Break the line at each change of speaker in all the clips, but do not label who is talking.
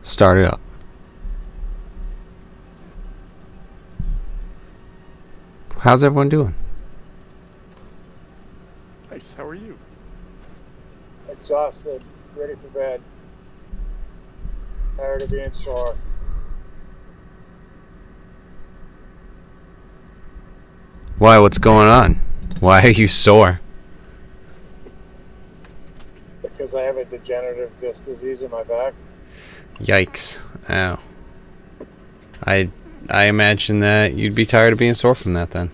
Start it up. How's everyone doing?
Nice. How are you?
Exhausted, ready for bed. Tired of being sore.
Why? What's going on? Why are you sore?
Because I have a degenerative disc disease in my back.
Yikes. Ow. I imagine that you'd be tired of being sore from that then.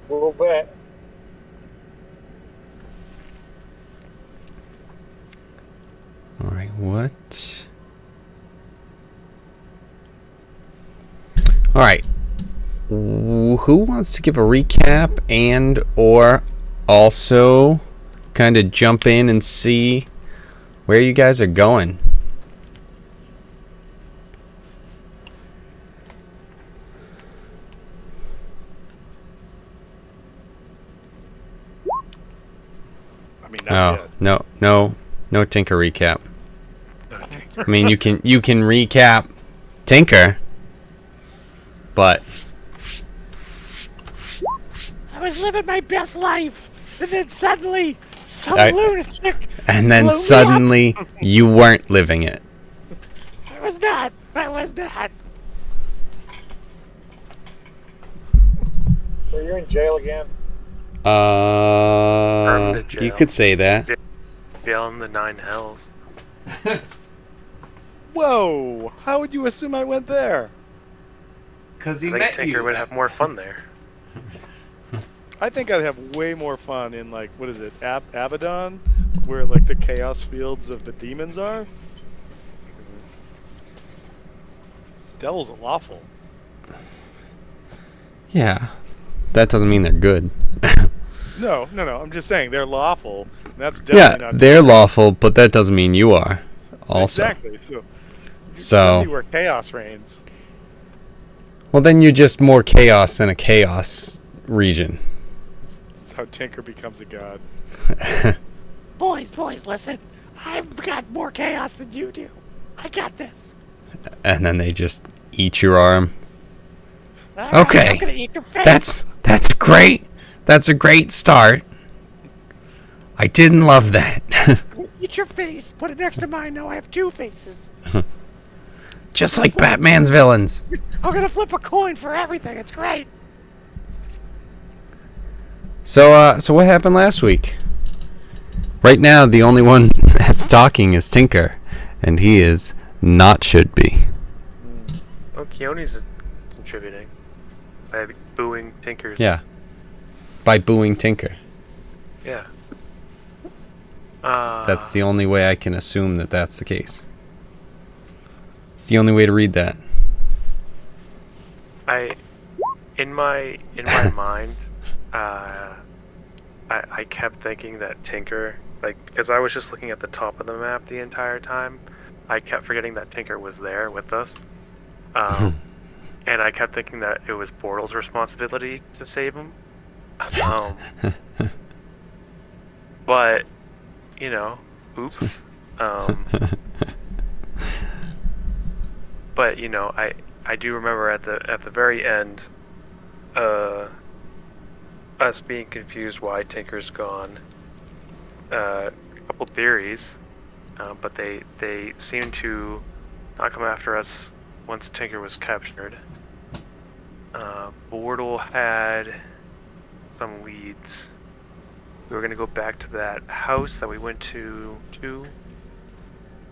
A little bit.
Alright, what? Alright. Who wants to give a recap and or also kind of jump in and see where you guys are going?
I mean, not yet.
No Tinker recap. I mean, you can recap Tinker, but
I was living my best life, and then suddenly some lunatic.
and then
blew me
suddenly you weren't living it.
up. I was not.
So you're in jail again?
Permanent jail.
You could say that.
Jail in the 9 hells.
Whoa! How would you assume I went there?
Cause
I think Tinker would have more fun there.
I think I'd have way more fun in, like, what is it, Abaddon? Where, like, the chaos fields of the demons are? Devils are lawful.
Yeah, that doesn't mean they're good.
No, I'm just saying, they're lawful. And that's
Yeah,
definitely not...
they're lawful, but that doesn't mean you are. Also,
Exactly, send me
so
where chaos reigns.
well, then you're just more chaos in a chaos region.
That's how Tinker becomes a god.
Boys, listen. I've got more chaos than you do. I got this.
And then they just eat your arm.
All right,
Okay.
I'm gonna eat your face.
That's great. That's a great start. I didn't love that.
Eat your face. Put it next to mine. Now I have two faces.
Just like Batman's villains.
I'm gonna flip a coin for everything. It's great.
So what happened last week? Right now, the only one that's talking is Tinker, and he is not should be.
Oh, Keone's contributing by booing Tinker's.
Yeah. By booing Tinker.
Yeah.
That's the only way I can assume that that's the case. It's the only way to read that.
In my mind, I kept thinking that Tinker, like, because I was just looking at the top of the map the entire time, I kept forgetting that Tinker was there with us. And I kept thinking that it was Bortle's responsibility to save him. But, you know, oops. But, you know, I do remember at the very end, us being confused why Tinker's gone. A couple theories, but they seem to not come after us once Tinker was captured. Bortle had some leads. We were gonna go back to that house that we went to 2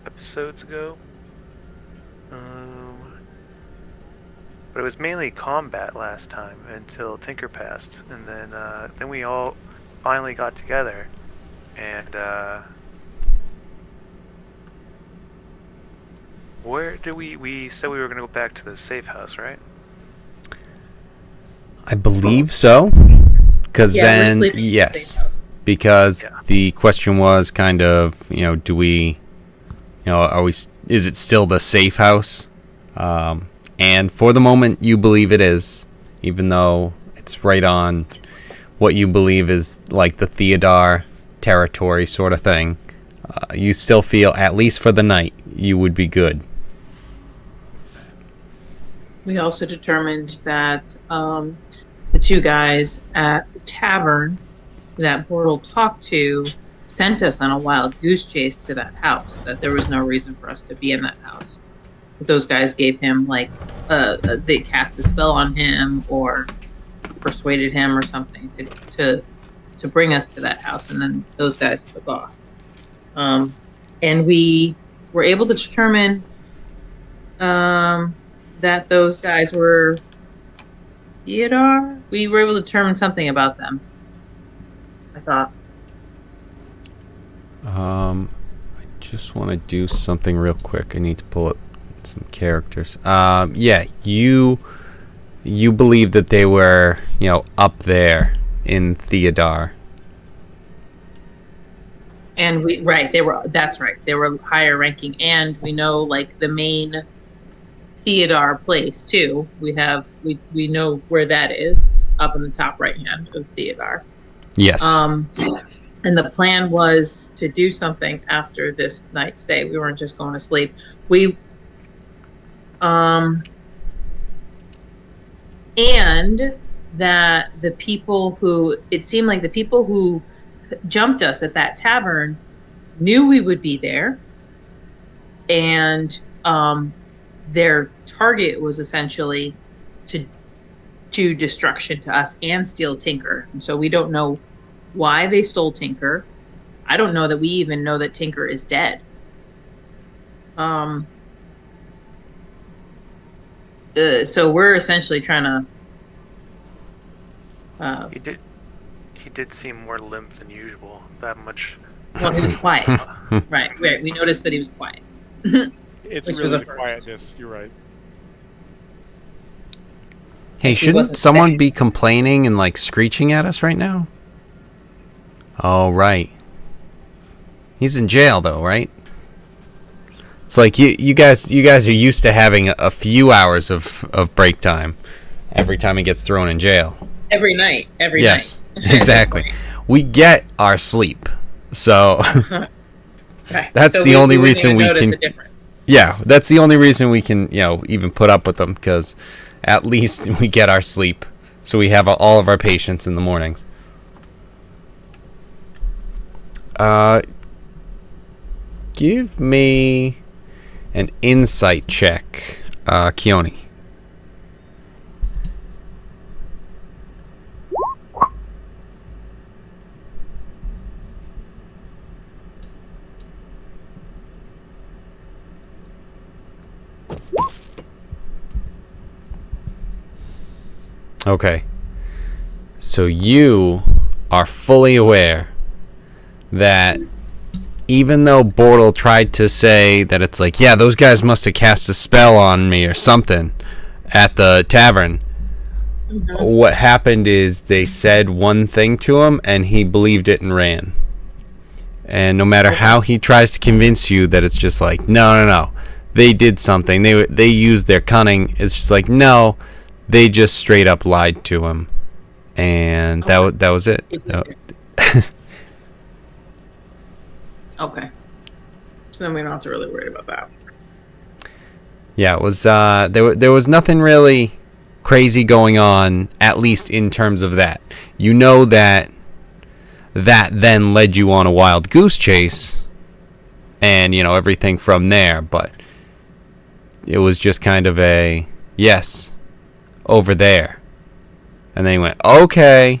episodes ago. But it was mainly combat last time until Tinker passed, and then we all finally got together, and where did we said we were gonna go back to the safe house, right?
I believe so. Because
Yeah, we're
then,
sleeping in the
yes.
same house.
Because
Yeah.
the question was kind of, do we, is it still the safe house? And for the moment, you believe it is, even though it's right on what you believe is like the Theodar territory sort of thing. you still feel, at least for the night, you would be good.
We also determined that the two guys at the tavern that Bortle talked to sent us on a wild goose chase to that house, that there was no reason for us to be in that house. But those guys gave him, like, they cast a spell on him or persuaded him or something to bring us to that house, and then those guys took off. And we were able to determine that those guys were Theodore. We were able to determine something about them, I thought.
I just want to do something real quick. I need to pull up some characters. Yeah, you believe that they were, up there in Theodore.
And that's right. They were higher ranking, and we know, like, the main Theodore place too. We know where that is, up in the top right hand of Theodore.
Yes.
And the plan was to do something after this night's stay. We weren't just going to sleep. And that the people who jumped us at that tavern knew we would be there, and their target was essentially to do destruction to us and steal Tinker. And so we don't know why they stole Tinker. I don't know that we even know that Tinker is dead. So we're essentially trying to.
He did seem more limp than usual. That much.
Well, he was quiet. Right. We noticed that he was quiet.
It's
Which
really
was a
the
first.
quietness. You're right.
Hey,
He
shouldn't
wasn't
someone
dead.
be complaining and, like, screeching at us right now? Oh, right. He's in jail, though, right? It's like you guys are used to having a few hours of break time every time he gets thrown in jail.
Every night.
Yes,
night.
exactly. We get our sleep, so
Right.
That's
So
the only
wouldn't
reason
even
we
notice
can-
the difference.
yeah, that's the only reason we can even put up with them, because at least we get our sleep, so we have all of our patients in the mornings. Give me an insight check, Keone. Okay. So you are fully aware that even though Bortle tried to say that it's like, yeah, those guys must have cast a spell on me or something at the tavern, what happened is they said one thing to him and he believed it and ran. And no matter how he tries to convince you that it's just like, no, they did something, they used their cunning, it's just like, no, they just straight up lied to him. And that was it.
Okay. So then we don't have to really worry about that.
Yeah, it was there was nothing really crazy going on, at least in terms of that. You know that then led you on a wild goose chase and everything from there, but it was just kind of a yes, over there. And then he went, okay.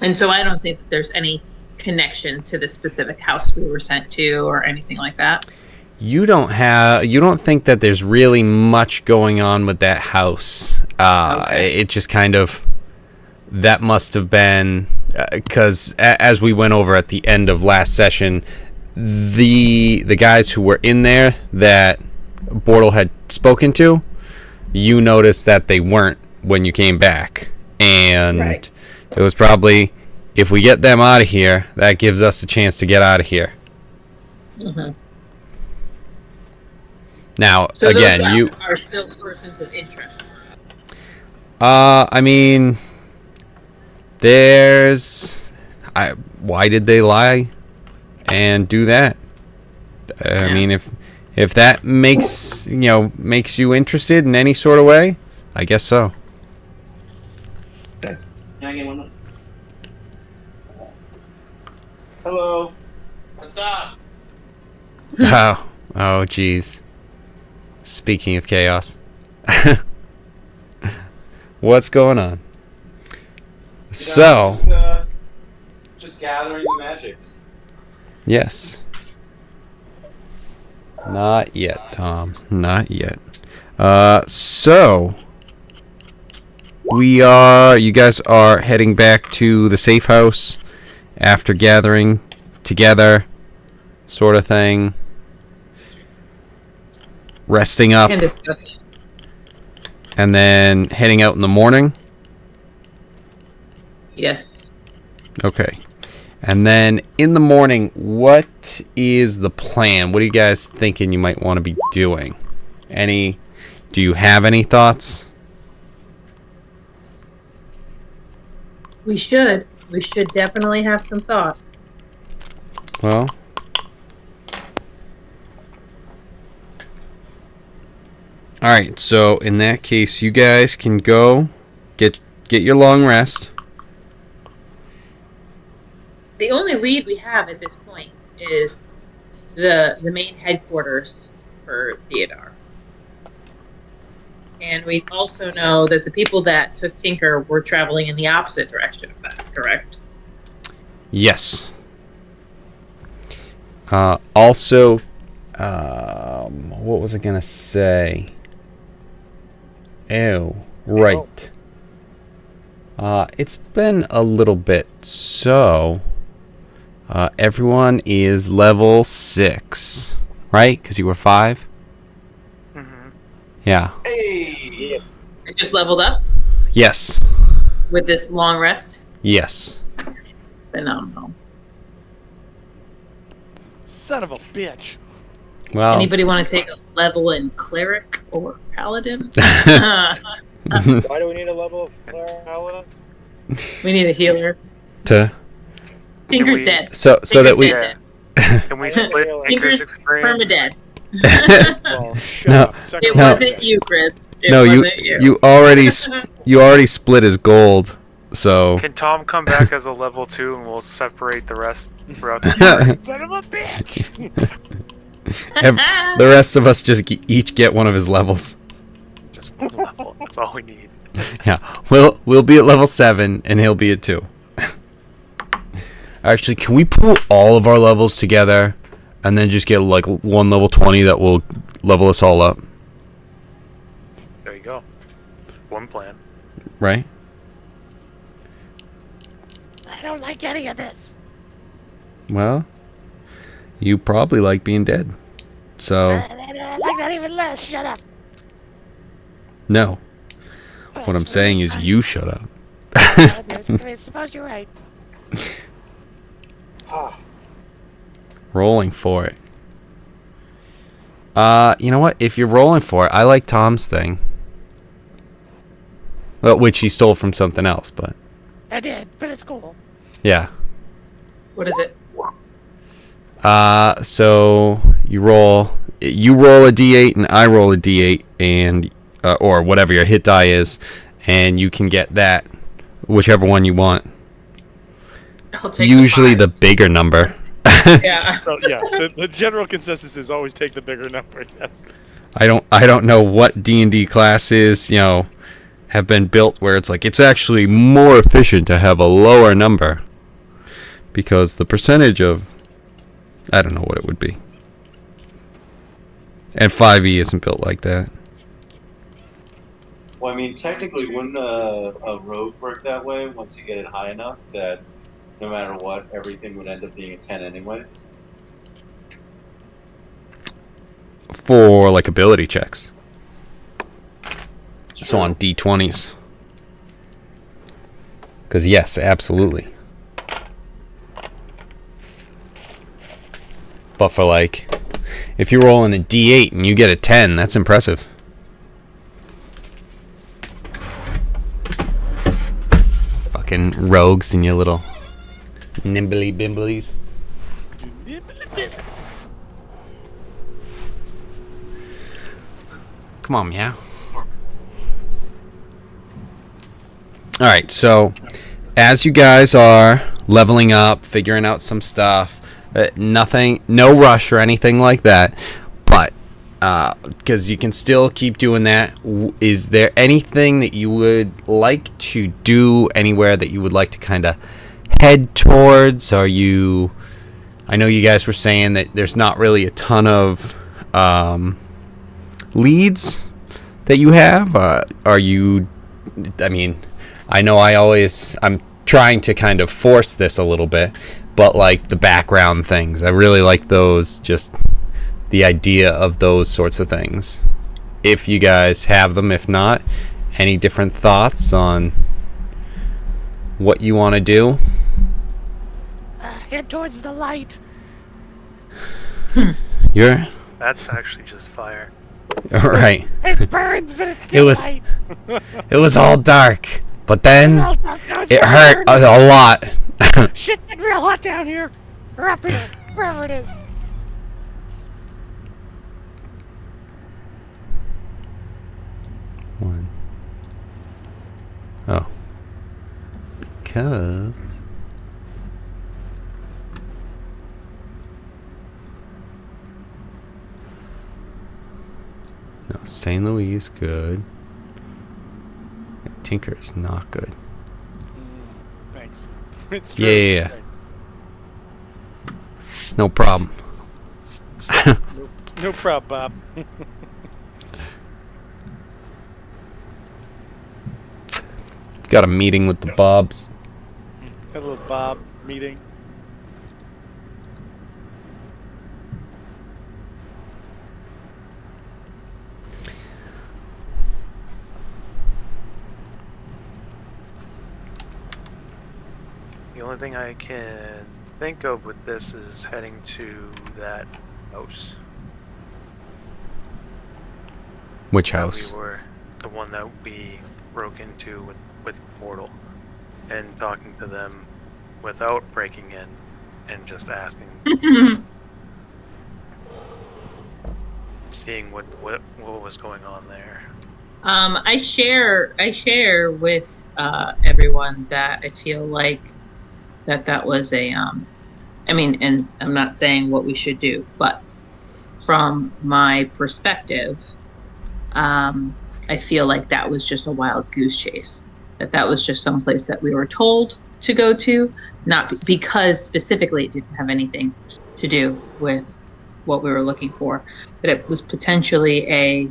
And so I don't think that there's any connection to the specific house we were sent to or anything like that.
You don't think that there's really much going on with that house.
Okay.
It just kind of, that must have been, because as we went over at the end of last session, the guys who were in there that Bortle had spoken to, you noticed that they weren't when you came back. And
Right.
it was probably, if we get them out of here, that gives us a chance to get out of here.
Mm-hmm.
Now,
So
again,
those
you...
are still persons of interest.
I mean, there's... why did they lie and do that? I mean, if that makes you interested in any sort of way, I guess so.
Can I get one? Hello. What's up?
Oh, geez. Speaking of chaos, what's going on?
Just gathering the magics.
Yes. Not yet, Tom. Not yet. So you guys are heading back to the safe house after gathering together, sort of thing. Resting up, and then heading out in the morning.
Yes.
Okay. And then in the morning, what is the plan? What are you guys thinking you might want to be doing? Do you have any thoughts?
We should definitely have some thoughts.
Well, all right. So in that case, you guys can go get your long rest.
The only lead we have at this point is the main headquarters for Theodore. And we also know that the people that took Tinker were traveling in the opposite direction of that, correct?
Yes. Also, what was I going to say? Oh, right. It's been a little bit, so everyone is level 6, right? Because you were 5?
Mm-hmm.
Yeah.
Hey!
I just leveled up
Yes.
with this long rest.
Yes.
Phenomenal.
Son of a bitch.
Well,
Anybody want to take a level in cleric or paladin?
Why do we need a level of Paladin?
We need a healer. Tinker's
we-
dead.
so that we
Tinker's
Can we split
Tinker's
Tinker's experience?
permadead.
Well, shut
No.
up. Second
It
No.
level.
wasn't you, Chris. It
no,
wasn't you.
you already split his gold. So
Can Tom come back as a level 2 and we'll separate the rest throughout the
Son of a bitch.
the rest of us just each get one of his levels.
just one level? That's all we need.
Yeah, we'll be at level 7 and he'll be at 2. Actually, can we pool all of our levels together and then just get like one level 20 that will level us all up?
There you go. One plan.
Right?
I don't like any of this.
Well, you probably like being dead. So,
I like that even less. Shut up.
no. What I'm
That's
saying
really
is
fine.
you shut up.
I suppose you're right.
Ah,
Rolling for it. You know what? If you're rolling for it, I like Tom's thing. Well, which he stole from something else, but
I did, but it's cool.
yeah.
What is it?
So you roll a d8 and I roll a d8 and or whatever your hit die is, and you can get that whichever one you want.
I'll take
Usually
the
the bigger number.
yeah.
So, yeah, the general consensus is always take the bigger number. Yes.
I don't know what D&D classes, have been built where it's like it's actually more efficient to have a lower number because the percentage of I don't know what it would be. And 5e isn't built like that.
Well, I mean, technically, wouldn't a rogue work that way once you get it high enough that no matter what, everything would end up being a 10 anyways?
For like ability checks. So on D20s. Because yes, absolutely. But for like, if you're rolling a D8 and you get a 10, that's impressive. Fucking rogues and your little Nimbly bimblies. Come on, meow. Alright, so as you guys are leveling up, figuring out some stuff, no rush or anything like that, but because you can still keep doing that, is there anything that you would like to do anywhere that you would like to kind of head towards? I know you guys were saying that there's not really a ton of leads that you have. I know I'm trying to kind of force this a little bit, but like the background things, I really like those, just the idea of those sorts of things. If you guys have them, if not, any different thoughts on what you want to do?
Head towards the light.
That's actually just fire.
Right.
It burns, but it's still light.
It was all dark, but then it hurt a lot.
Shit's getting real hot down here. Or up here. Wherever it is.
One. Oh. Because... No, St. Louis good. Tinker is not good.
Thanks. It's true.
Yeah.
Thanks.
No problem.
No problem, Bob.
Got a meeting with the Bobs.
A little Bob meeting.
The only thing I can think of with this is heading to that house.
Which
that
house?
We were the one that we broke into with Portal, and talking to them without breaking in and just asking, seeing what was going on there.
I share with everyone that I feel like that was a and I'm not saying what we should do, but from my perspective, I feel like that was just a wild goose chase. That was just someplace that we were told to go to, not because specifically it didn't have anything to do with what we were looking for, but it was potentially a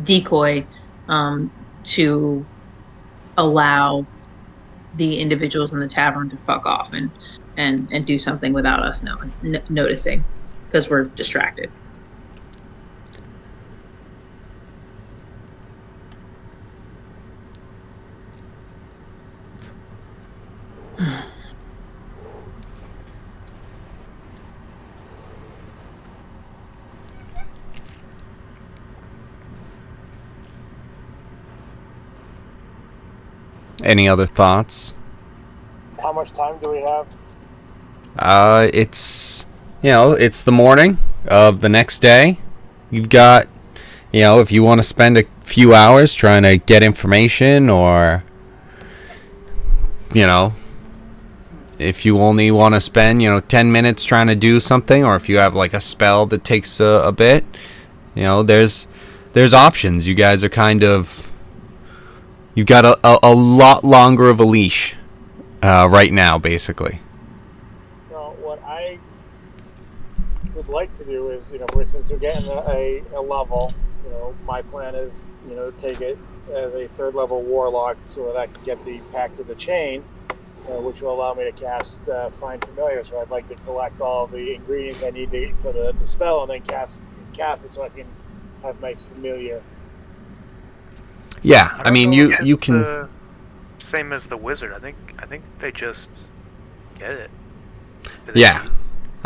decoy to allow the individuals in the tavern to fuck off and do something without us noticing, because we're distracted.
Any other thoughts?
How much time do we have?
It's the morning of the next day. You've got, if you want to spend a few hours trying to get information, or, if you only want to spend, 10 minutes trying to do something, or if you have like a spell that takes a bit, there's options. You guys are you've got a lot longer of a leash right now, basically.
What I would like to do is, for instance, we're getting a level. My plan is, take it as a 3rd level warlock so that I can get the Pact of the Chain, which will allow me to cast Find Familiar. So I'd like to collect all the ingredients I need for the spell, and then cast it so I can have my familiar.
Yeah, I mean, you can.
Same as the wizard. I think they just get it.
Yeah,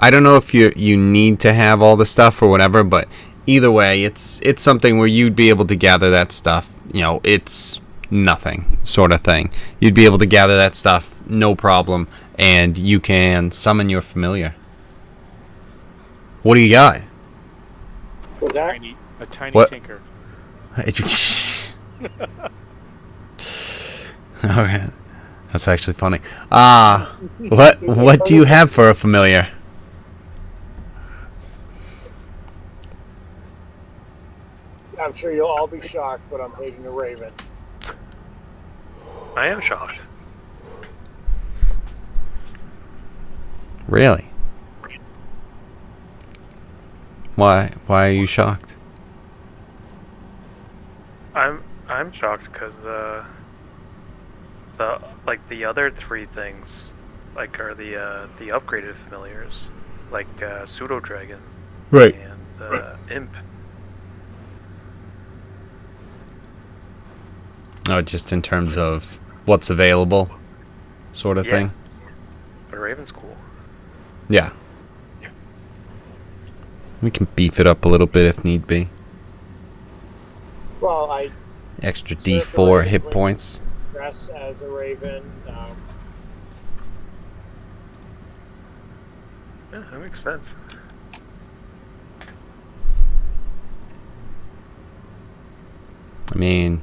I don't know if you need to have all the stuff or whatever, but either way, it's something where you'd be able to gather that stuff. It's nothing sort of thing. You'd be able to gather that stuff, no problem, and you can summon your familiar. What do you got?
Was that?
A tiny
What?
tinker.
Okay, that's actually funny. What do you have for a familiar?
I'm sure you'll all be shocked, but I'm taking a raven.
I am shocked.
Really? Why are you shocked?
I'm shocked because the other three things like are the upgraded familiars, like pseudo dragon
Right.
and imp.
Oh, just in terms of what's available, sort of
Yeah.
thing.
But Raven's cool.
Yeah. We can beef it up a little bit if need be.
Well, I
Extra
Serve the
D4
Raven
hit
when-
points.
dress as a raven.
Yeah, that makes sense.
I mean,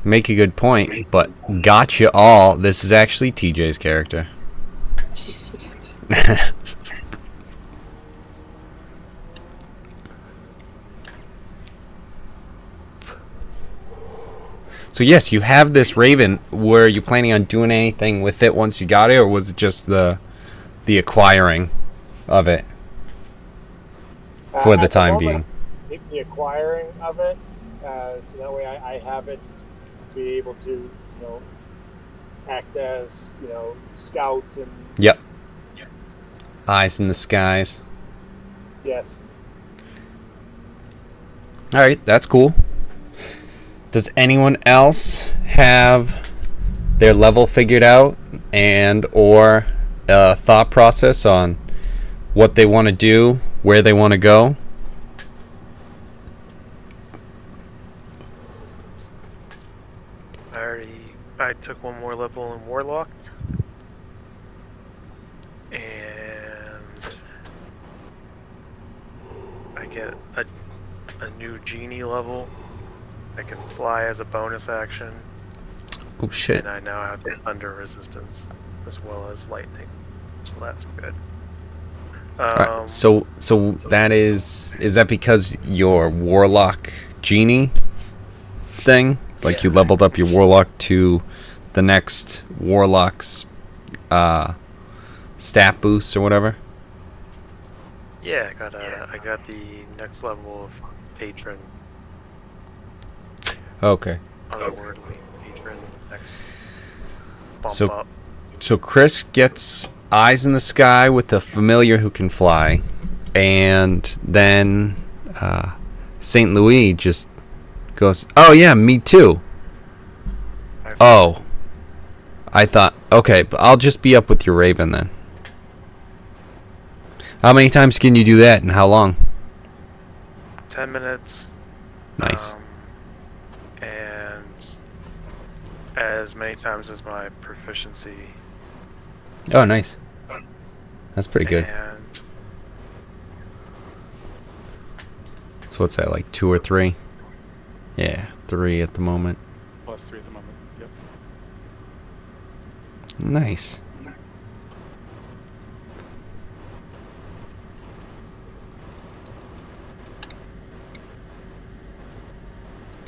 make a good point, but gotcha all. This is actually TJ's character. So yes, you have this raven. Were you planning on doing anything with it once you got it, or was it just the acquiring of it for the
At
time
moment,
being?
the acquiring of it, so that way I have it to be able to, act as, scout and
Yep. Eyes in the skies.
yes.
All right, that's cool. Does anyone else have their level figured out and or a thought process on what they want to do, where they want to go?
I took one more level in Warlock. And I get a new genie level. I can fly as a bonus action.
Oh shit.
And I now have the thunder resistance as well as lightning. So that's good.
Alright, so that is that because your warlock genie thing, like you leveled up your warlock to the next warlock's stat boost or whatever?
Yeah, I got the next level of patron.
Okay.
Otherworldly patron next bump
So-
up.
So Chris gets eyes in the sky with the familiar who can fly, and then St. Louis just goes, "Oh yeah, me too." Oh, I thought, okay, but I'll just be up with your raven then. How many times can you do that, and how long?
10 minutes.
Nice.
And as many times as my proficiency.
Oh, nice. That's pretty good.
And
So what's that, like 2 or 3? Yeah, 3 at the moment.
+3 at the moment. Yep.
Nice.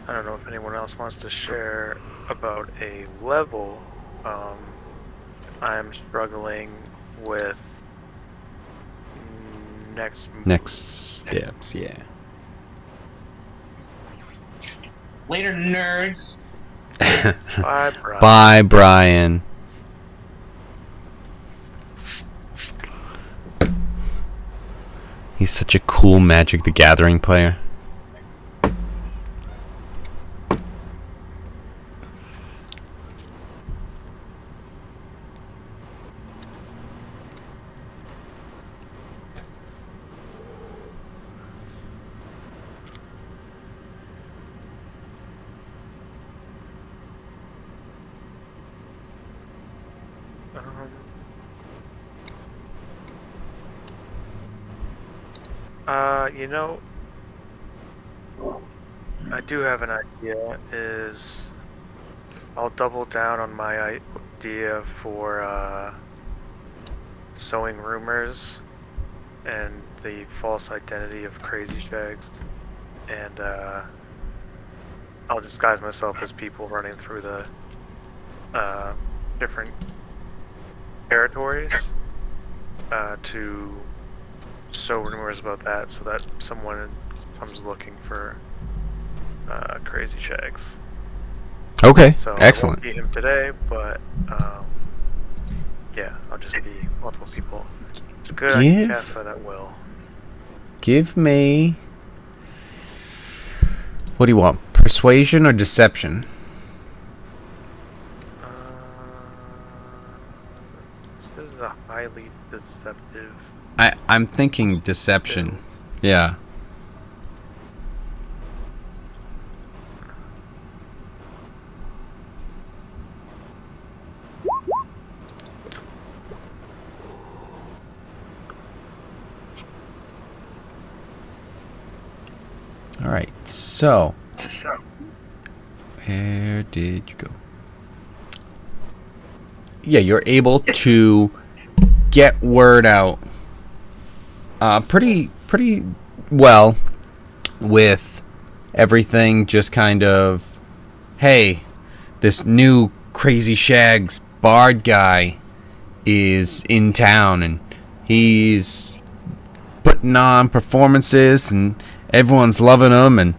I don't know if anyone else wants to share about a level. I'm struggling with next
Steps, yeah.
Later, nerds.
Bye, Brian.
Bye, Brian. He's such a cool Magic the Gathering player.
You know, I do have an idea. Is I'll double down on my idea for sowing rumors and the false identity of Crazy Shags, and I'll disguise myself as people running through the different territories to sow rumors about that, so that someone comes looking for Crazy Shags.
Okay,
So
excellent.
I won't be him today, but yeah, I'll just be multiple people. It's good I can cast that at will.
Give me... What do you want? Persuasion or deception?
This is a highly deceptive.
I'm thinking deception. Yeah. All right. So, where did you go? Yeah, you're able to get word out pretty well with everything. Just kind of, hey, this new Crazy Shags bard guy is in town and he's putting on performances and everyone's loving him, and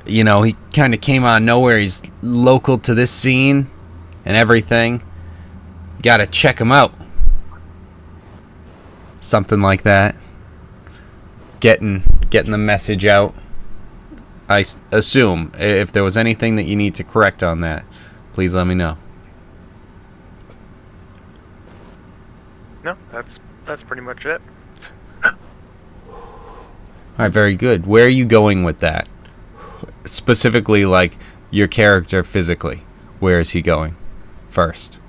you know, he kind of came out of nowhere. He's local to this scene and everything. You gotta check him out. Something like that. Getting the message out. I assume if there was anything that you need to correct on that, please let me know.
No, that's pretty much it.
Alright, very good. Where are you going with that? Specifically, like, your character physically. Where is he going first?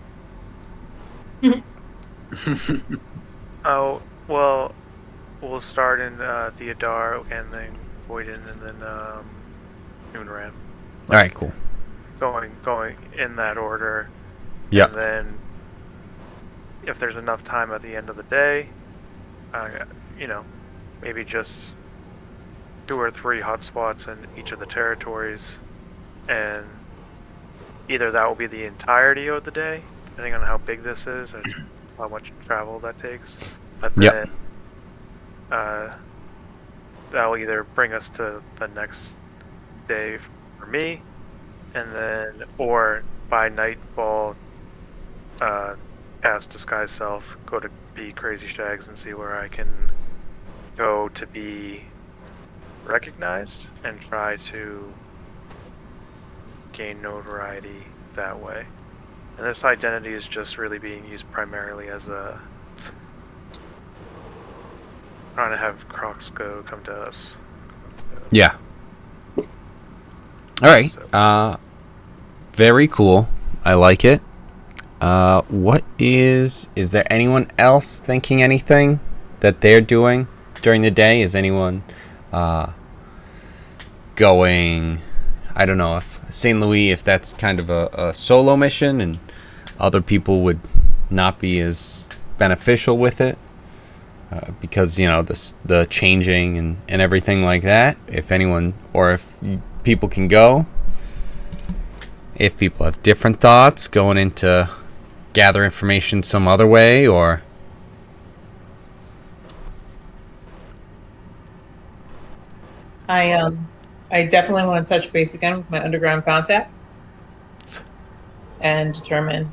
Oh, well, we'll start in Theodar and then Voiden and then Noonran.
Alright, cool.
Going in that order.
Yeah.
And then if there's enough time at the end of the day, you know, maybe just 2 or 3 hotspots in each of the territories, and either that will be the entirety of the day, depending on how big this is and how much travel that takes. But then that will either bring us to the next day for me, and then, or by nightfall, cast Disguise Self, go to be Crazy Shags and see where I can go to be recognized and try to gain notoriety that way. And this identity is just really being used primarily as a trying to have Croxco come to us.
Yeah. Alright. Very cool. I like it. Is there anyone else thinking anything that they're doing during the day? Is anyone going, I don't know, if St. Louis, if that's kind of a solo mission and other people would not be as beneficial with it because, you know, the changing and everything like that. If anyone, or if people can go, if people have different thoughts going into gather information some other way, or
I definitely want to touch base again with my underground contacts and determine,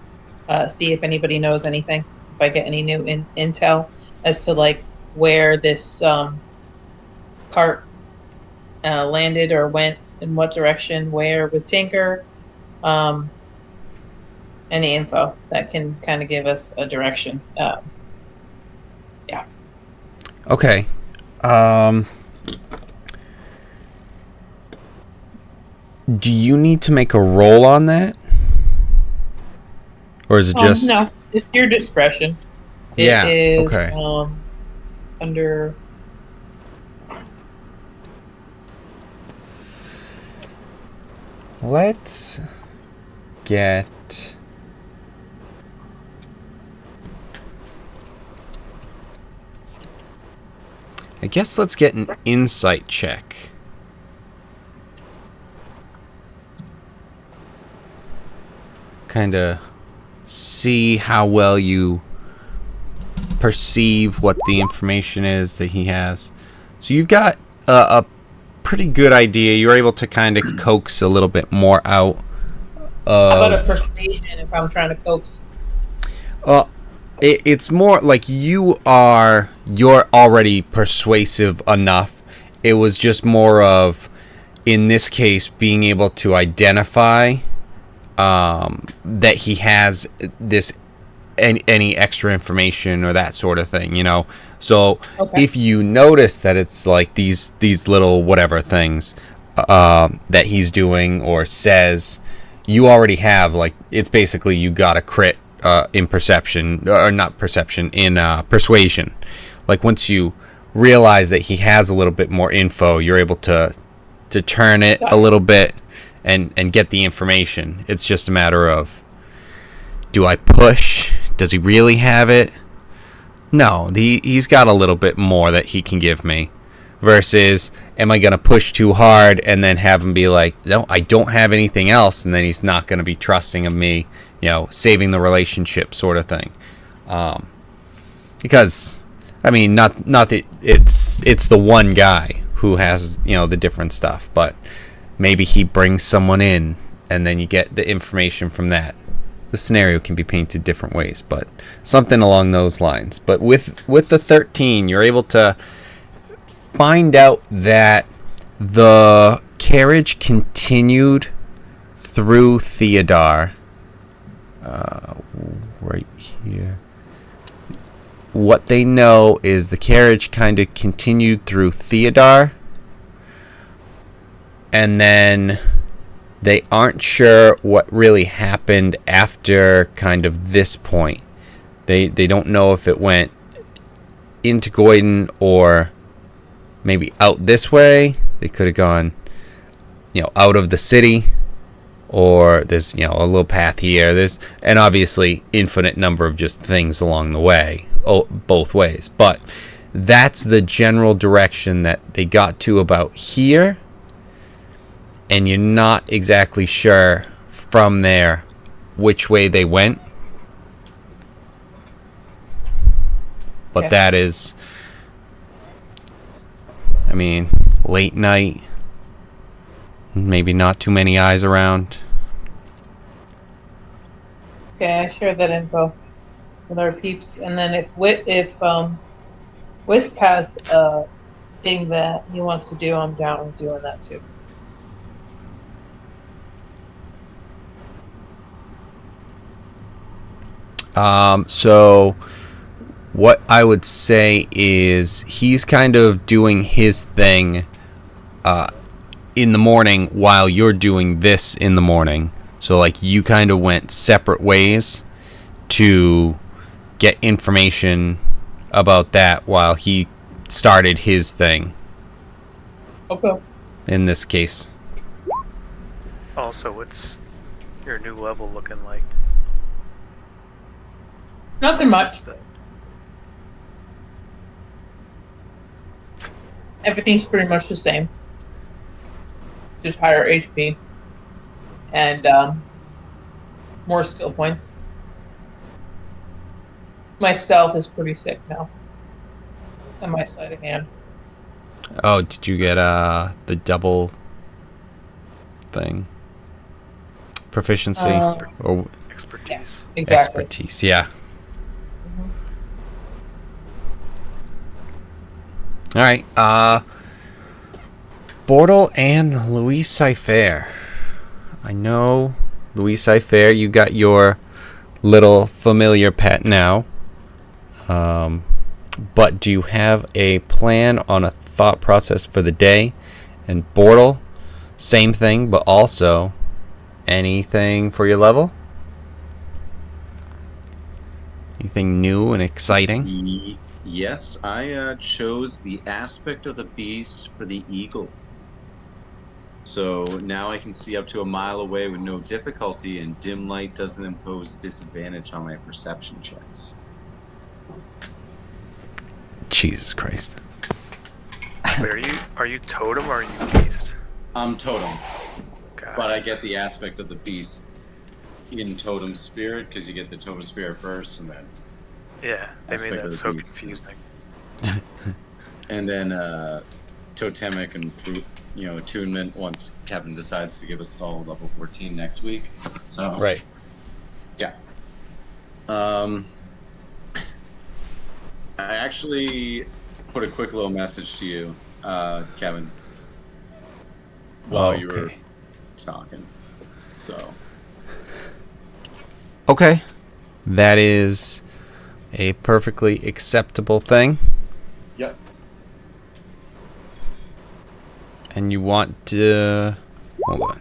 see if anybody knows anything, if I get any new intel as to like where this cart landed or went, in what direction, where with Tinker. Any info that can kind of give us a direction. Yeah.
Okay. Do you need to make a roll on that? Or is it just...
No, It's your discretion.
Yeah,
It is
okay.
under.
Let's get... I guess let's get an insight check. Kind of see how well you perceive what the information is that he has. So you've got a pretty good idea. You're able to kind of coax a little bit more out of...
How about a persuasion if I'm trying to coax?
It's more like you're already persuasive enough. It was just more of, in this case, being able to identify that he has this any extra information or that sort of thing, you know. So if you notice that it's like these little whatever things that he's doing or says, you already have, like, it's basically you got a crit in perception, or not perception, in persuasion. Like, once you realize that he has a little bit more info, you're able to turn it a little bit and get the information. It's just a matter of, do I push? Does he really have it? No, he's got a little bit more that he can give me. Versus, am I going to push too hard and then have him be like, no, I don't have anything else, and then he's not going to be trusting of me, you know, saving the relationship sort of thing. Because, I mean, not that it's the one guy who has, you know, the different stuff, but maybe he brings someone in and then you get the information from that. The scenario can be painted different ways, but something along those lines. But with the 13, you're able to find out that the carriage continued through Theodar. Right here. What they know is the carriage kind of continued through Theodar, and then they aren't sure what really happened after kind of this point. They don't know if it went into Goyden or maybe out this way. They could have gone, you know, out of the city, or there's, you know, a little path here. There's an obviously infinite number of just things along the way, both ways. But that's the general direction that they got to about here. And you're not exactly sure from there which way they went. But that is, I mean, late night, maybe not too many eyes around.
Okay, I share that info with our peeps, and then if Wisp has a thing that he wants to do, I'm down with doing that too.
So what I would say is he's kind of doing his thing in the morning while you're doing this in the morning. So like you kind of went separate ways to get information about that while he started his thing.
Okay.
In this case.
Also, what's your new level looking like?
Nothing much. Everything's pretty much the same. Just higher HP. And more skill points. My stealth is pretty sick now. And my sleight of hand.
Oh, did you get the double thing? Proficiency? Or
Expertise.
Yeah, exactly.
expertise, yeah. All right, Bortle and Louis Cypher. I know, Louis Cypher, you got your little familiar pet now. But do you have a plan on a thought process for the day? And Bortle, same thing, but also anything for your level? anything new and exciting?
Yes, I chose the aspect of the beast for the eagle. So now I can see up to a mile away with no difficulty, and dim light doesn't impose disadvantage on my perception checks.
Jesus Christ.
Wait, are you totem or are you beast?
I'm totem,
Gotcha.
but I get the aspect of the beast in totem spirit because you get the totem spirit first, and then
Yeah, they made
aspect
that
of the
so
beast.
confusing.
and then totemic and attunement once Kevin decides to give us all level 14 next week. So
Right.
yeah. I actually put a quick little message to you, Kevin, while you were
Okay.
talking. So
Okay. That is a perfectly acceptable thing.
yep.
And you want to... Hold on.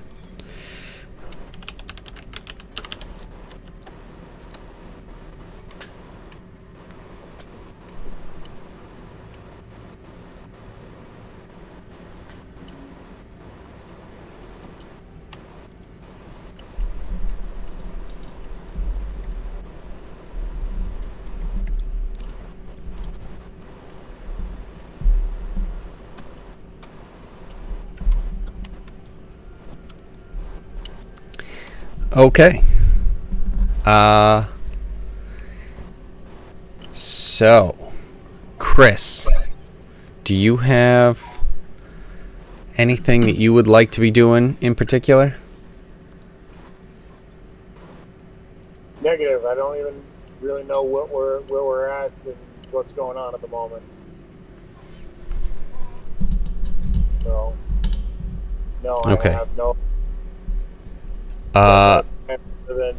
Okay. So, Chris, do you have anything that you would like to be doing in particular?
Negative. I don't even really know where we're at and what's going on at the moment. So, no,
Okay.
I have no.
Uh,
Than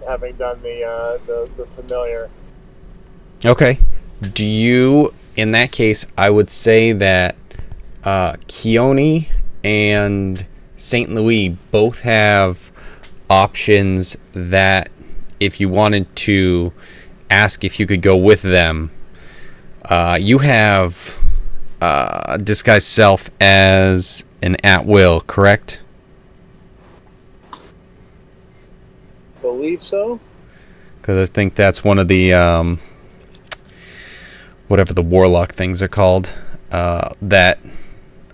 having done the familiar.
Okay. Do you, in that case, I would say that Keone and St. Louis both have options that if you wanted to ask if you could go with them, you have disguise self as an at-will, correct?
Believe so.
Because I think that's one of the whatever the warlock things are called that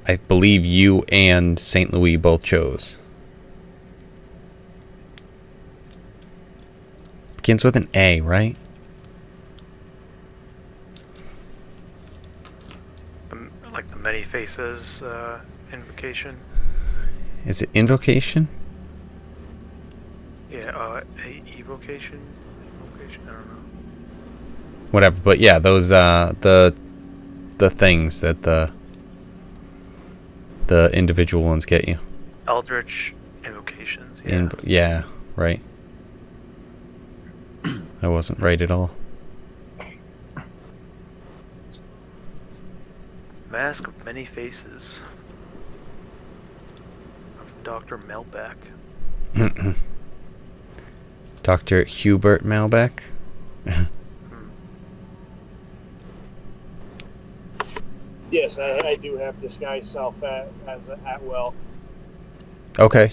I believe you and St. Louis both chose. Begins with an A, right?
Like the many faces invocation.
Is it invocation?
Yeah, evocation. Invocation. I don't know.
Whatever, but yeah, those the things that the individual ones get you.
Eldritch invocations. Yeah.
Yeah, right. I wasn't right at all.
Mask of Many Faces. Of Dr. Melbeck.
Dr. Hubert Malbec.
Yes, I do have disguise self as at will.
Okay.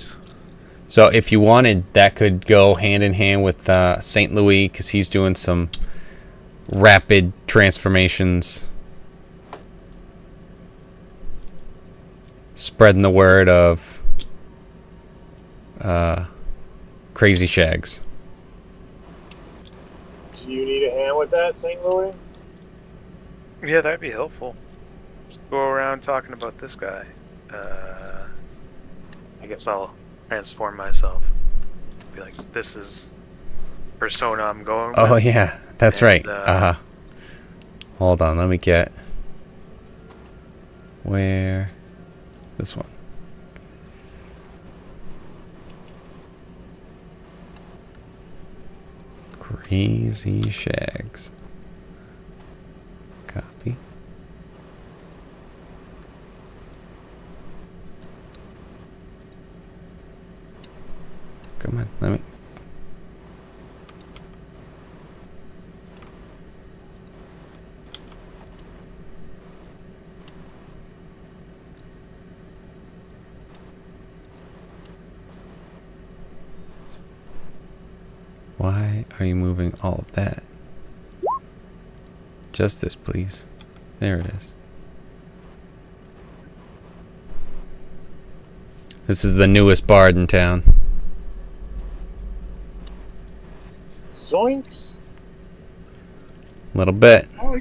So if you wanted, that could go hand in hand with St. Louis because he's doing some rapid transformations. Spreading the word of Crazy Shags.
Do you need a hand with that, St. Louis?
Yeah, that'd be helpful. Go around talking about this guy. I guess I'll transform myself. Be like, this is persona I'm going with.
Oh yeah, that's
And,
right. Hold on, let me get where this one. Crazy Shags. Copy. Come on, let me. Why are you moving all of that? Just this, please. There it is. This is the newest bard in town.
Zoinks!
Little bit.
Oh.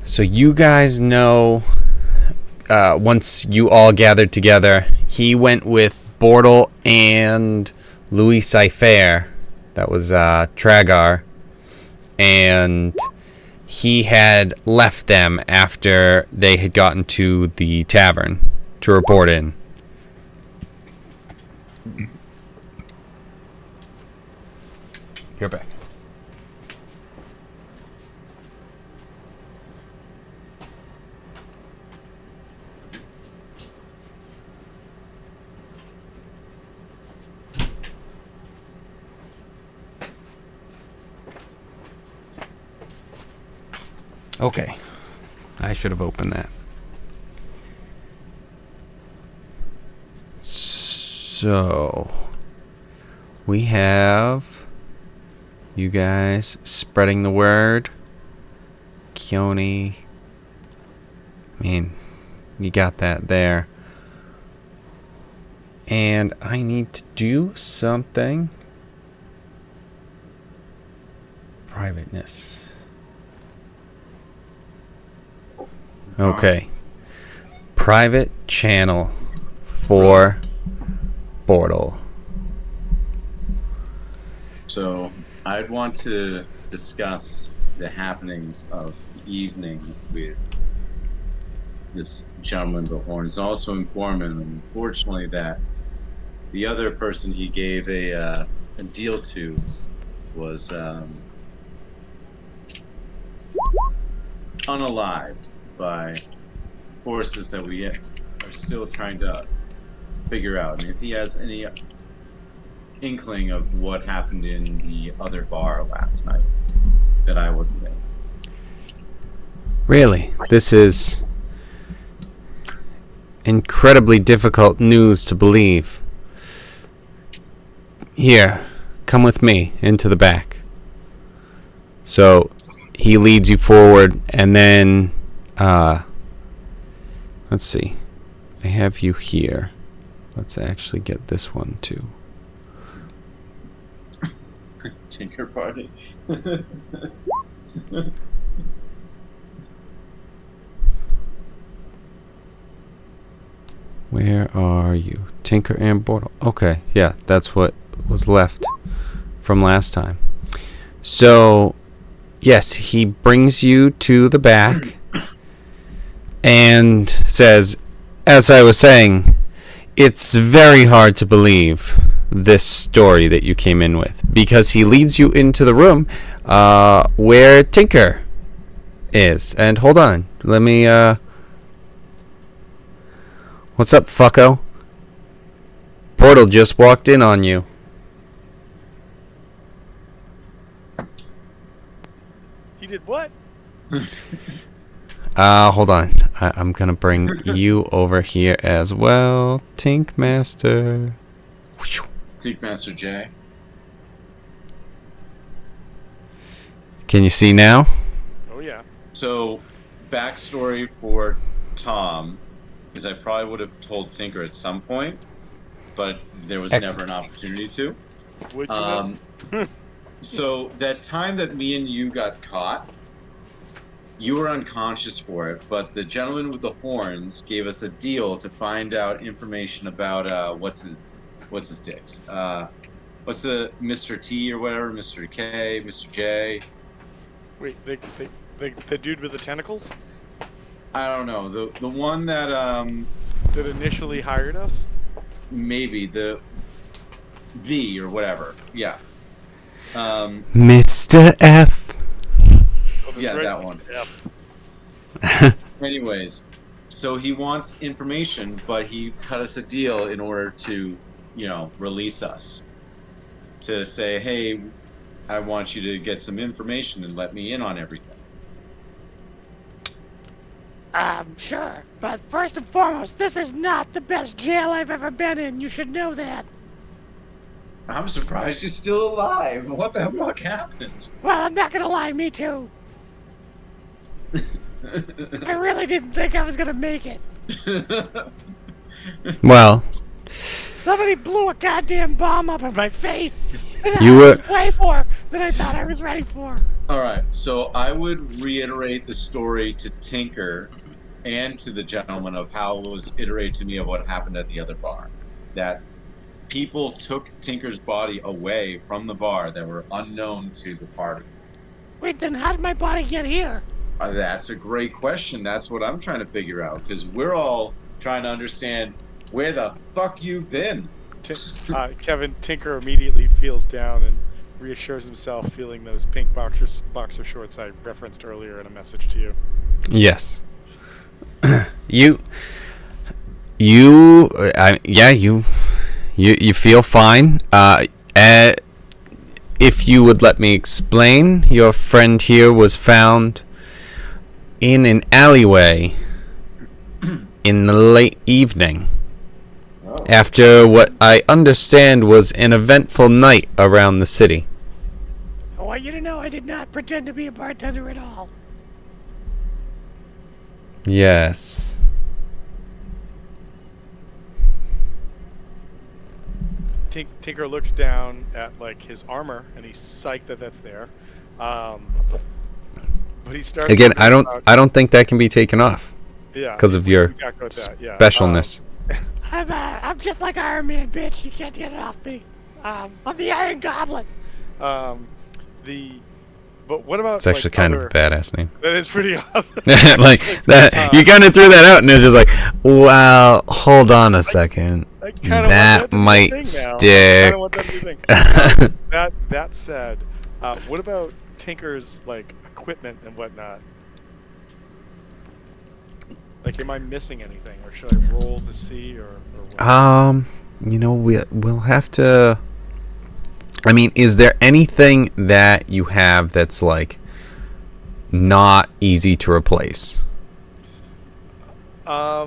So you guys know, once you all gathered together, he went with Bortle and Louis Cypher. That was Tragar. And he had left them after they had gotten to the tavern to report in. You're back. Okay. I should have opened that. So, we have you guys spreading the word. Keone. I mean, you got that there. And I need to do something. Privateness. Okay. Private channel for Bortle.
So I'd want to discuss the happenings of the evening with this gentleman with the horns. Also inform him, unfortunately, that the other person he gave a deal to was unalived by forces that we are still trying to figure out. And if he has any inkling of what happened in the other bar last night that I wasn't in.
Really? This is incredibly difficult news to believe. Here, come with me into the back. So he leads you forward, and then let's see. I have you here. Let's actually get this one too.
Tinker Party.
Where are you? Tinker and Bortle. Okay, yeah, that's what was left from last time. So, yes, he brings you to the back and says, as I was saying, it's very hard to believe this story that you came in with, because he leads you into the room where Tinker is. And hold on, let me what's up, fucko? Portal just walked in on you.
He did what?
Hold on. I'm gonna bring you over here as well, Tink Master.
Tink Master J.
Can you see now?
Oh yeah.
So, backstory for Tom is I probably would have told Tinker at some point, but there was never an opportunity to.
Would you have?
So that time that me and you got caught, you were unconscious for it, but the gentleman with the horns gave us a deal to find out information about what's his dicks. What's the Mr. T or whatever, Mr. K, Mr. J.
Wait, the dude with the tentacles
I don't know, the one that
that initially hired us?
maybe the V or whatever. Yeah.
Mr. F.
Oh, that's
Yeah,
right.
that one.
Yep.
Anyways, so he wants information, but he cut us a deal in order to, release us. To say, hey, I want you to get some information and let me in on everything.
Sure. But first and foremost, this is not the best jail I've ever been in. You should know that.
I'm surprised you're still alive. What the fuck happened?
Well, I'm not gonna lie, me too. I really didn't think I was gonna make it.
Well,
Somebody blew a goddamn bomb up in my face. And
You
that
were-
was way more than I thought I was ready for.
All right, so I would reiterate the story to Tinker and to the gentleman of how it was iterated to me of what happened at the other bar. That people took Tinker's body away from the bar that were unknown to the party.
Wait, then how did my body get here?
That's a great question. That's what I'm trying to figure out because we're all trying to understand where the fuck you've been.
Kevin Tinker immediately feels down and reassures himself, feeling those pink boxer shorts I referenced earlier in a message to you.
yes. you feel fine. If you would let me explain, your friend here was found in an alleyway in the late evening. After what I understand was an eventful night around the city.
I want you to know I did not pretend to be a bartender at all.
Yes.
Tinker looks down at like his armor and he's psyched that that's there. But he starts
Again,
thinking about-
I don't think that can be taken off
yeah,
because of
we
your
gotta go with that, yeah.
specialness.
I'm just like Iron Man, bitch. You can't get it off me. I'm the Iron Goblin.
But what about?
It's actually
like,
kind of
other-
a badass name.
That is pretty awesome.
Like that, you kind of threw that out, and it's just like, well, hold on a second.
I kinda want
That
to be a
might
thing now. I
stick.
kinda want that to be a thing. That said, what about Tinker's like equipment and whatnot? Like, am I missing anything, or should I roll to see, or what?
We'll have to. I mean, is there anything that you have that's like not easy to replace?
I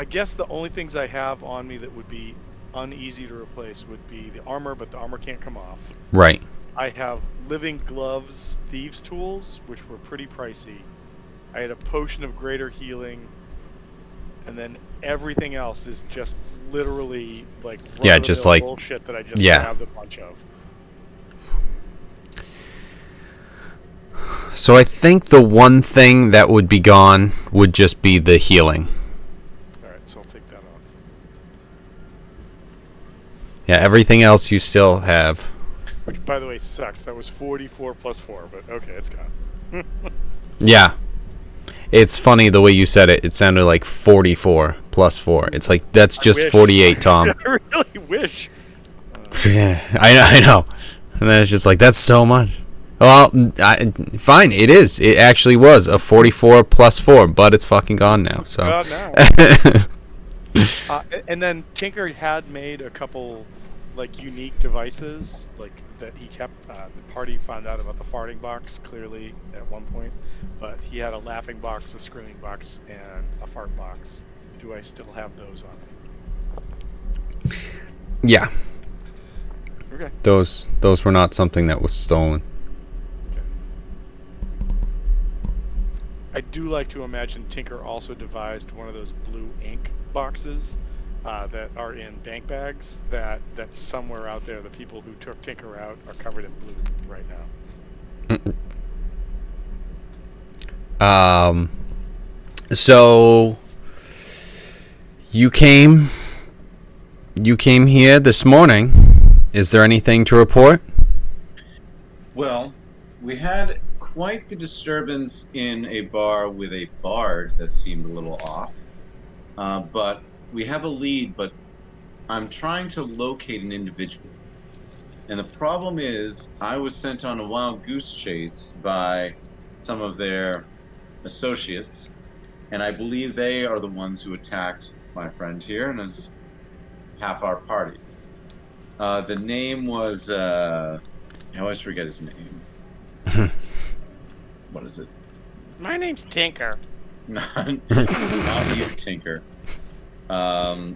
guess the only things I have on me that would be uneasy to replace would be the armor, but the armor can't come off.
Right.
I have living gloves, thieves' tools, which were pretty pricey. I had a potion of greater healing, and then everything else is just literally like
Yeah, just like-
bullshit that I just
yeah.
grabbed a bunch of.
So I think the one thing that would be gone would just be the healing.
All right, so I'll take that off.
Yeah, everything else you still have.
Which, by the way, sucks. That was 44 plus 4, but okay, it's gone.
Yeah. It's funny the way you said it. It sounded like 44 plus 4. It's like, that's just
wish.
48, Tom.
I really wish.
Yeah, I know. And then it's just like, that's so much. Well, fine, it is. It actually was a 44 plus 4, but it's fucking gone now, so.
Well, now. And then Tinker had made a couple like unique devices like that he kept. The party found out about the farting box clearly at one point, but he had a laughing box, a screaming box, and a fart box. Do I still have those on me?
Yeah,
Okay.
those were not something that was stolen.
I do like to imagine Tinker also devised one of those blue ink boxes that are in bank bags that somewhere out there the people who took Tinker out are covered in blue right now.
So you came here this morning. Is there anything to report?
Well, we had quite the disturbance in a bar with a bard that seemed a little off. But we have a lead, but I'm trying to locate an individual. And the problem is, I was sent on a wild goose chase by some of their associates, and I believe they are the ones who attacked my friend here and is half our party. The name was, I always forget his name. What is it?
My name's Tinker.
Not you, Tinker. Oh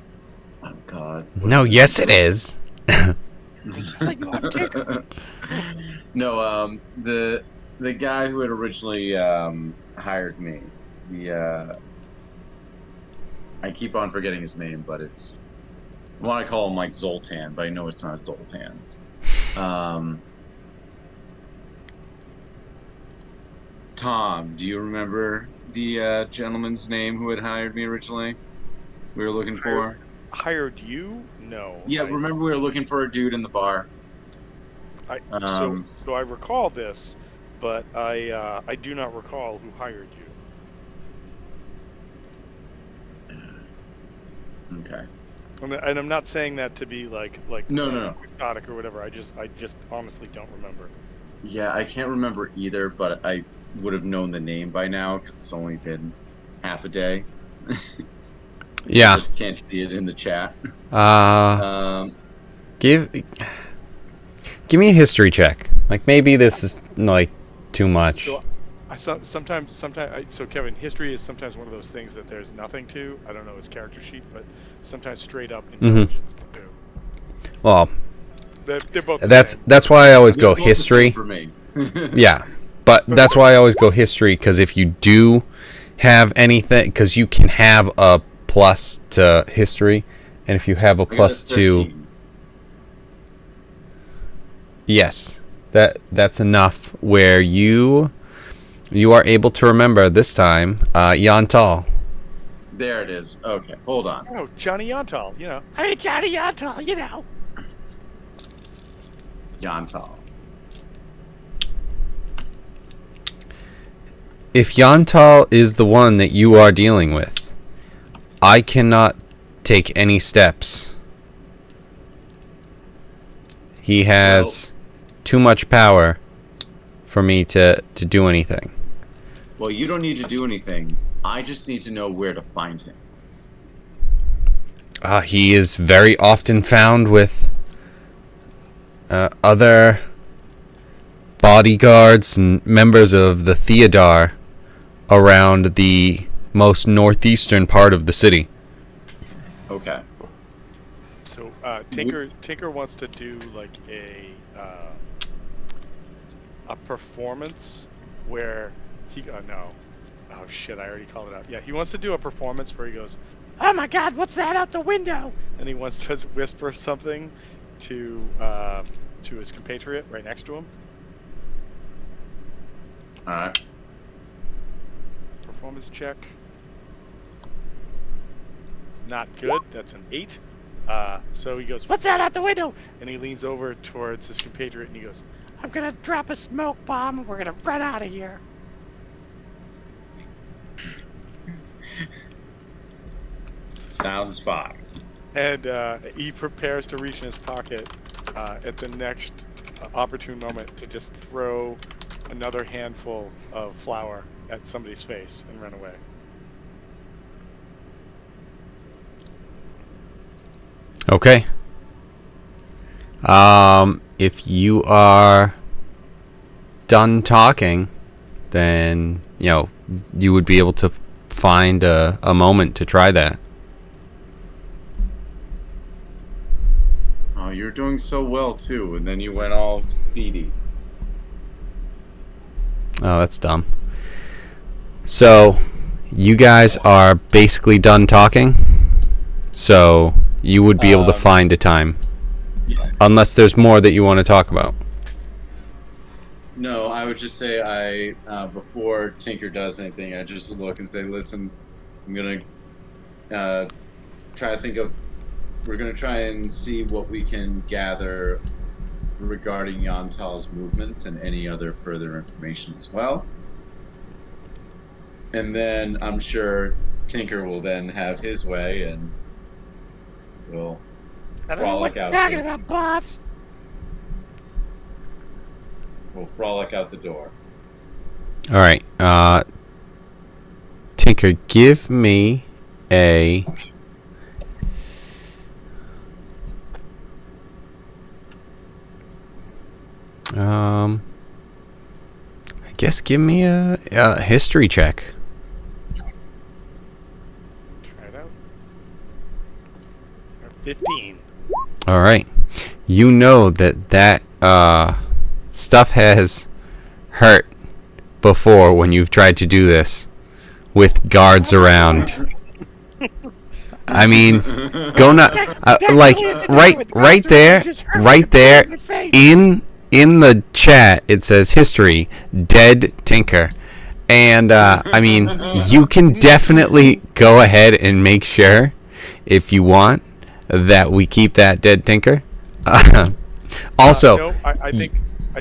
God. What
No,
is
yes, it is.
Like, you I'm Tinker.
No, the guy who had originally hired me. I keep on forgetting his name, but I want to call him like Zoltan, but I know it's not Zoltan. Tom, do you remember the gentleman's name who had hired me originally? We were looking for.
Hired you? No.
Yeah, remember we were looking for a dude in the bar.
So
Um,
I recall this, but I do not recall who hired you.
Okay.
And I'm not saying that to be like
No.
quixotic or whatever. I just honestly don't remember.
Yeah, I can't remember either, but I would have known the name by now because it's only been half a day.
Yeah.
You just can't see it in the chat.
Give me a history check. Like maybe this is like too much.
So sometimes so Kevin, history is sometimes one of those things that there's nothing to. I don't know his character sheet, but sometimes straight up intelligence too.
Well,
They're both.
that's why I always go
Both the
history.
same for me.
Yeah, but that's why I always go history, because if you do have anything, because you can have a plus to history, and if you have a
I got a
plus to
13.
yes, that's enough where you are able to remember this time Yantal.
There it is. Okay, hold on.
Oh, Johnny Yontal, you know.
Hey, Johnny Yontal, you know.
Yantal.
If Yantal is the one that you are dealing with, I cannot take any steps. He has too much power for me to do anything.
Well, you don't need to do anything. I just need to know where to find him.
He is very often found with other bodyguards and members of the Theodar around the most northeastern part of the city.
Okay.
So Tinker wants to do like a performance where he no. Oh shit! I already called it out. Yeah, he wants to do a performance where he goes,
Oh my God, what's that out the window?
and he wants to whisper something to his compatriot right next to him.
All right.
Performance check. Not good. That's an 8. So he goes,
What's that out the window?
and he leans over towards his compatriot and he goes,
I'm gonna drop a smoke bomb and we're gonna run out of here.
Sounds fine.
and he prepares to reach in his pocket at the next opportune moment to just throw another handful of flour at somebody's face and run away.
Okay. If you are done talking, then you would be able to find a moment to try that.
Oh, you're doing so well too, and then you went all speedy.
Oh, that's dumb. So, you guys are basically done talking. So, you would be able to find a time.
Yeah.
Unless there's more that you want to talk about.
No, I would just say before Tinker does anything, I just look and say, listen, I'm gonna try to think of. We're gonna try and see what we can gather regarding Yantal's movements and any other further information as well. And then I'm sure Tinker will then have his way and will
I don't know what
frolic
you're
out.
talking about, boss.
Will frolic out the door.
All right. Tinker, give me a... guess give me a history check.
Try it out. 15.
All right. You know that stuff has hurt before when you've tried to do this with guards around. I mean, go not like right there in the chat. It says history, dead tinker, and I mean, you can definitely go ahead and make sure if you want that we keep that dead tinker. Also,
No, I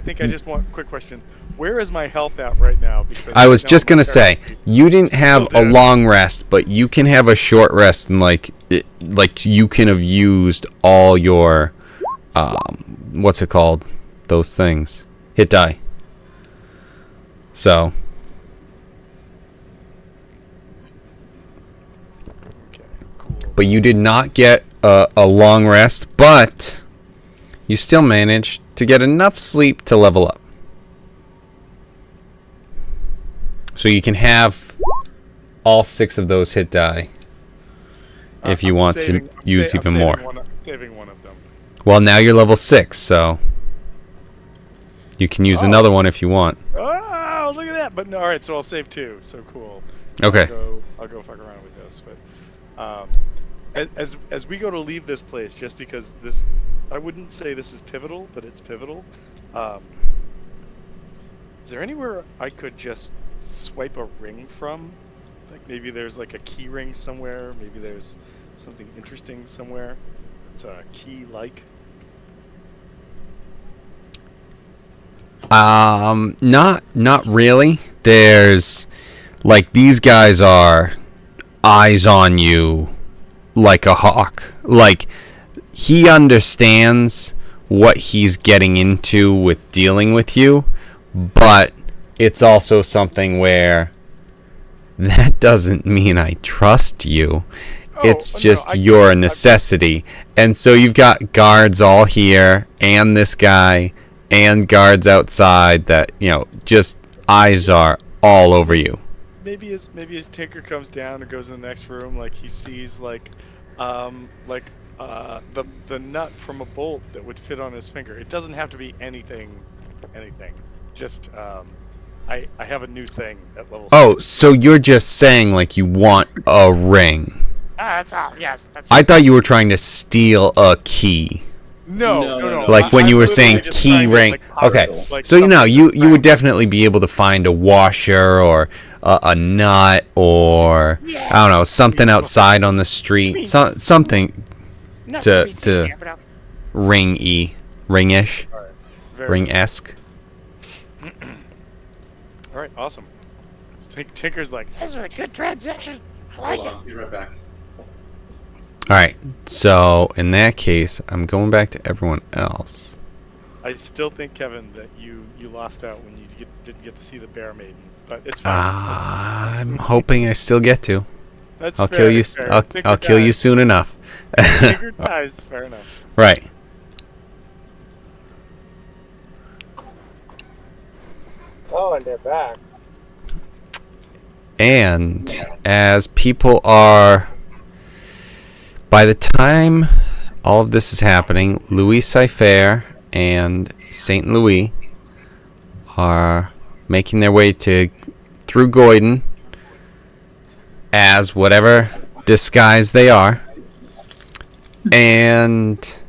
think I just want a quick question. Where is my health at right now? Because
I was
now
just
my
gonna say
character-
you didn't have a
dead.
long rest, but you can have a short rest, and like you can have used all your what's it called? Those things, hit die. So
Okay, cool.
but you did not get a long rest, but you still managed to get enough sleep to level up. So you can have all 6 of those hit die if you
I'm
want
saving-
to
I'm
use
sa- I'm
even
saving
more.
I'm saving one of them.
Well, now you're level 6, so you can use another one if you want.
Oh, look at that! But no, all right, so I'll save 2. So cool.
Okay.
I'll go fuck around with this. But as we go to leave this place, just because this, I wouldn't say this is pivotal, but it's pivotal. Is there anywhere I could just swipe a ring from? Like maybe there's like a key ring somewhere. Maybe there's something interesting somewhere. It's a key like.
Not really. There's like these guys are eyes on you like a hawk. Like he understands what he's getting into with dealing with you, but it's also something where that doesn't mean I trust you. It's
no,
just
I-
you're
I-
a necessity. And so you've got guards all here and this guy and guards outside that, just eyes are all over you.
Maybe his tinker comes down and goes in the next room, like he sees the nut from a bolt that would fit on his finger. It doesn't have to be anything. Just I have a new thing at level.
Oh, so you're just saying like you want a ring.
That's all. Yes, that's.
I thought you were trying to steal a key.
No.
Like when
I'm
you were
literally
saying
just
key
trying to,
ring.
like, pirate,
Okay.
like,
So
something
you
that's
would definitely be able to find a washer or a nut or I don't know, something outside on the street. Something
Not
to-
be
to-
here, but I'll-
ring-ish,
very-
ring-esque.
All right, awesome. Tinker's like,
This is a good transaction. I like
Hold
it.
on, be right back.
All right. So in that case, I'm going back to everyone else.
I still think, Kevin, that you lost out when you didn't get to see the bear maiden, but it's fine.
I'm hoping I still get to.
That's
I'll
fair,
kill you.
that's fair.
I'll
Tinker
kill you
dies.
soon enough.
Tinker dies. Fair enough.
Right.
Oh, and they're back.
And as people are, by the time all of this is happening, Louis Cypher and Saint Louis are making their way through Goyden as whatever disguise they are. And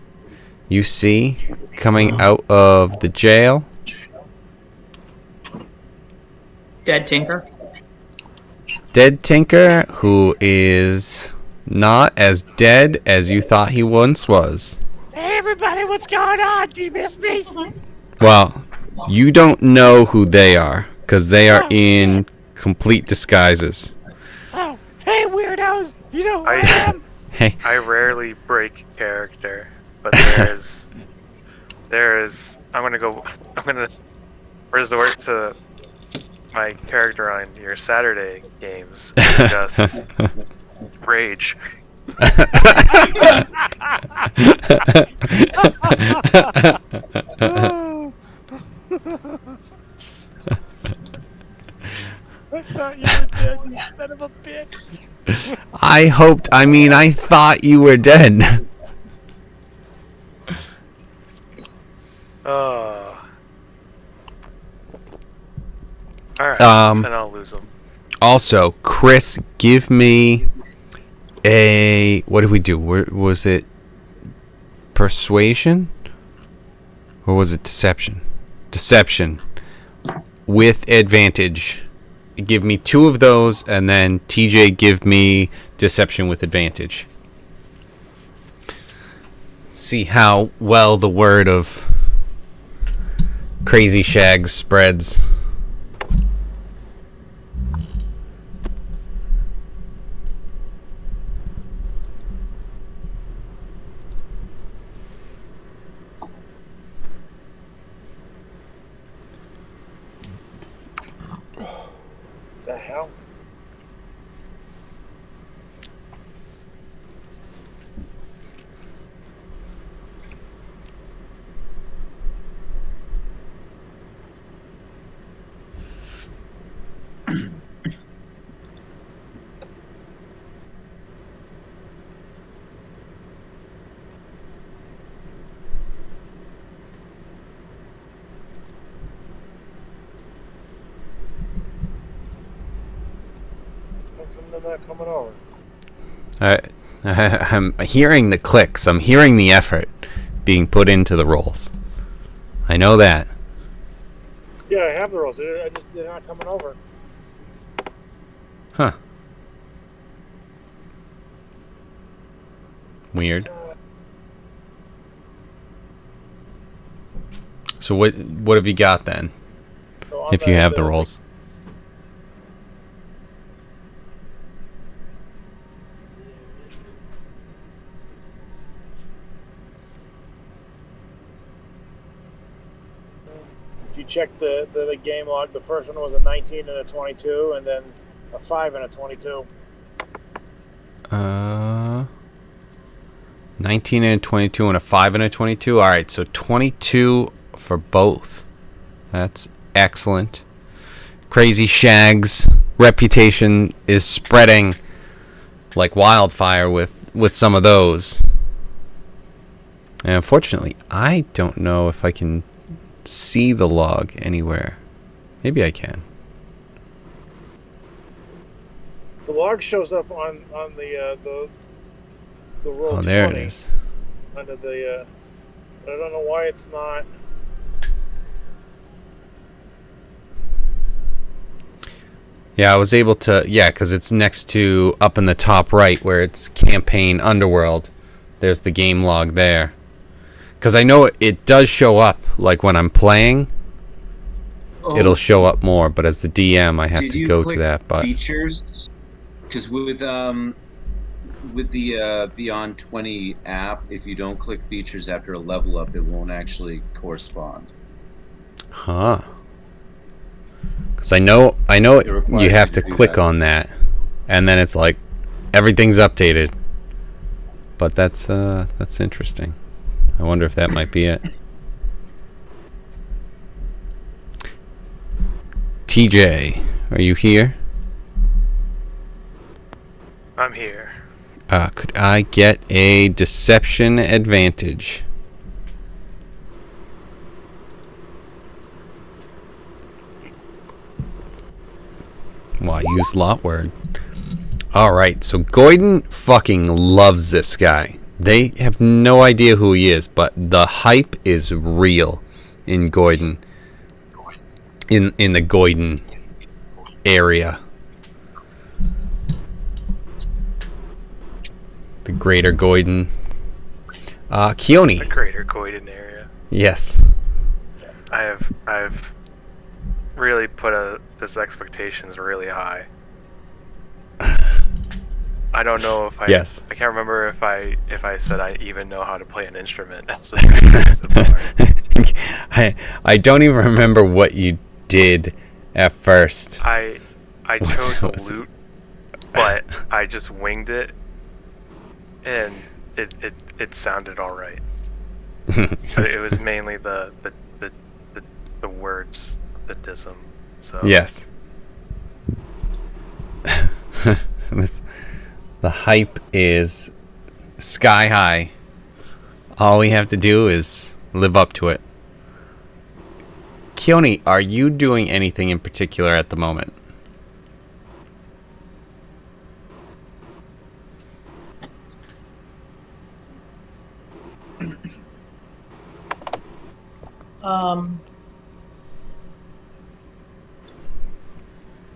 you see coming out of the jail
Dead Tinker.
Dead Tinker, who is not as dead as you thought he once was.
Hey, everybody, what's going on? Do you miss me?
Well, you don't know who they are, because they are in complete disguises.
Oh, hey, weirdos. You know who I
I-
am?
Hey,
I rarely break character, but I'm gonna resort to my character on your Saturday games and just rage.
I thought you were dead, you son of a bitch.
I thought you were dead.
Oh. Alright,
Um,
then I'll lose them.
Also, Chris, give me a... What did we do? Was it persuasion? Or was it deception? Deception. With advantage. Give me 2 of those, and then TJ give me deception with advantage. See how well the word of Crazy Shags spreads.
The hell? How come they're not coming over?
I'm hearing the clicks. I'm hearing the effort being put into the rolls. I know that.
Yeah, I have the rolls. They're not coming over.
Huh. Weird. So what have you got then?
So on
If you have the rolls.
If you check the game log, the first one was a 19 and a 22, and then a 5 and a 22.
19 and a 22 and a 5 and a 22. All right, so 22 for both. That's excellent. Crazy Shag's reputation is spreading like wildfire with some of those. And unfortunately, I don't know if I can see the log anywhere. Maybe I can.
The log shows up on the roll.
Oh, there
20
it is.
Under the. But I don't know why it's not.
Yeah, I was able to... Yeah, because it's next to... Up in the top right where it's Campaign Underworld. There's the game log there. Because I know it does show up. Like when I'm playing, it'll show up more. But as the DM, I have
Did
to
you
go
click
to that. But
features? Because with the Beyond 20 app, if you don't click features after a level up, it won't actually correspond.
Huh. Because I know
It requires
you have
you
to
to do
click
that.
on that. And then it's like, everything's updated. But that's interesting. I wonder if that might be it. TJ, are you here?
I'm here.
Could I get a deception advantage? Well, I used lot word. Alright, so Goyden fucking loves this guy. They have no idea who he is, but the hype is real in Goyden. In the Goyden area. The greater Goyden. Keone.
The greater Goyden area.
Yes.
I've really put this expectations really high. I don't know if I
Yes.
I can't remember if I said I even know how to play an instrument as a so far.
I don't even remember what you did at first.
I
What's-
chose loot, but I just winged it, and it sounded all right. But it was mainly the words that diss 'em. So
Yes. The hype is sky high. All we have to do is live up to it. Keone, are you doing anything in particular at the moment?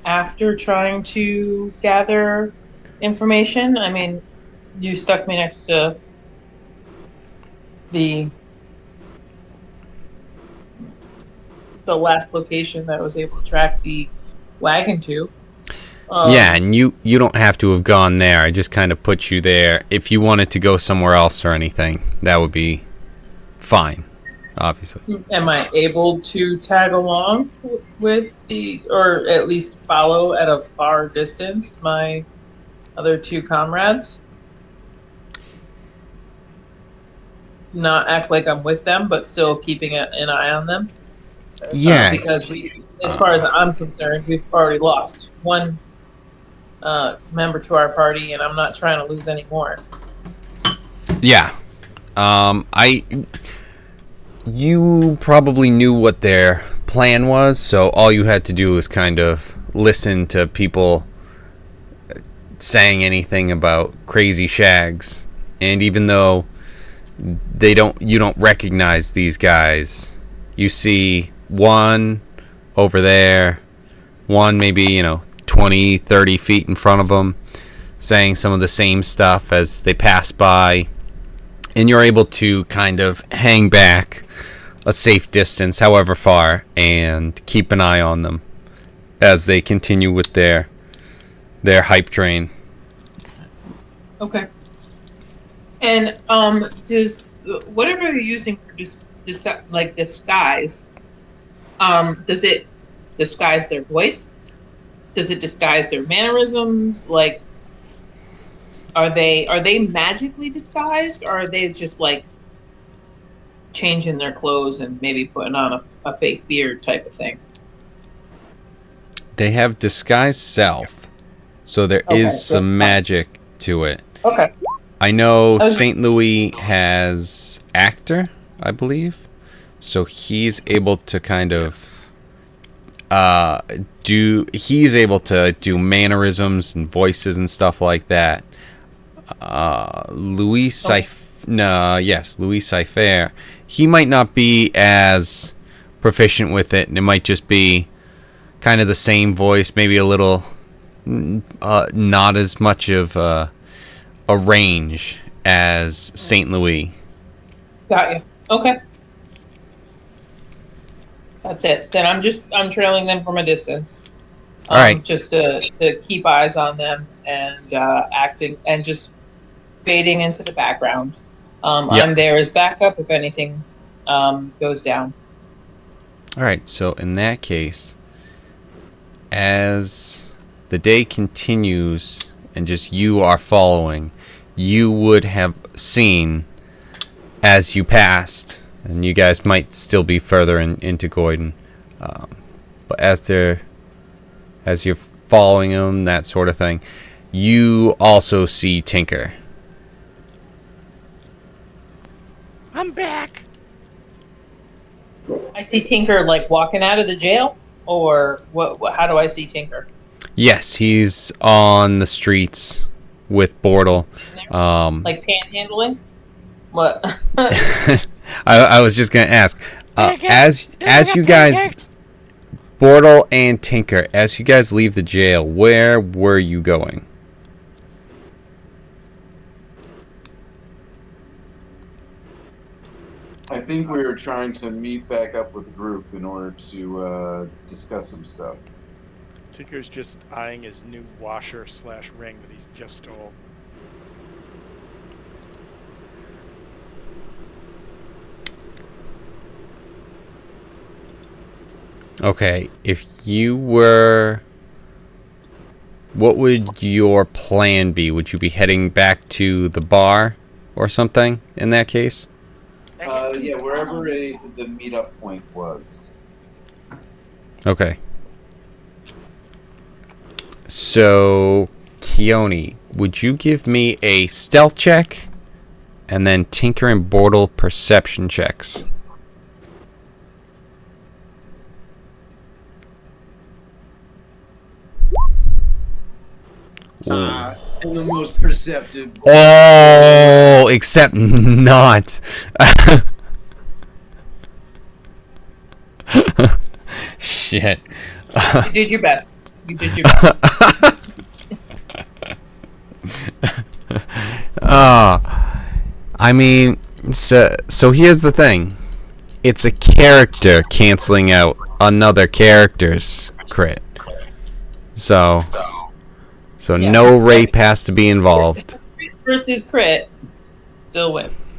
After trying to gather information, I mean, you stuck me next to the last location that I was able to track the wagon to.
Yeah, and you don't have to have gone there. I just kind of put you there. If you wanted to go somewhere else or anything, that would be fine, obviously.
Am I able to tag along with or at least follow at a far distance my other two comrades? Not act like I'm with them, but still keeping an eye on them?
Yeah.
Because as far as I'm concerned, we've already lost one member to our party, and I'm not trying to lose any more.
Yeah. You probably knew what their plan was, so all you had to do was kind of listen to people saying anything about crazy shags. And even though you don't recognize these guys, you see one over there, one maybe, 20, 30 feet in front of them, saying some of the same stuff as they pass by. And you're able to kind of hang back a safe distance, however far, and keep an eye on them as they continue with their hype train.
Okay. And does whatever you're using for disguise, does it disguise their voice? Does it disguise their mannerisms? Like, are they magically disguised, or are they just like changing their clothes and maybe putting on a fake beard type of thing?
They have disguised self, so there is some magic to it.
Okay.
I know St. Louis has actor, I believe, so he's able to kind of he's able to do mannerisms and voices and stuff like that. Louis Cypher, he might not be as proficient with it, and it might just be kind of the same voice, maybe a little not as much of a range as St. Louis.
Got you. Okay. That's it. Then I'm trailing them from a distance.
All right.
Just to keep eyes on them and acting and just fading into the background.
Yep.
I'm there as backup if anything goes down.
All right. So in that case, as the day continues and just you are following, you would have seen as you passed, and you guys might still be further into Goyden, but as you're following them, that sort of thing, you also see Tinker.
I'm back.
I see Tinker like walking out of the jail, or what? How do I see Tinker?
Yes, he's on the streets with Bortle.
Like panhandling? What?
I was just gonna ask. As you guys, Bortle and Tinker, as you guys leave the jail, where were you going?
I think we were trying to meet back up with the group in order to discuss some stuff.
Tinker's just eyeing his new washer/ring that he's just stole.
Okay, if you were... What would your plan be? Would you be heading back to the bar or something in that case?
Yeah, wherever the meetup point was.
Okay. So, Keone, would you give me a stealth check and then Tinker and Bortle perception checks?
And the most perceptive.
Oh, except not. Shit.
You did your best. You did your best.
I mean, so here's the thing. It's a character canceling out another character's crit. So
Yeah.
no rape has to be involved.
Crit versus crit still wins.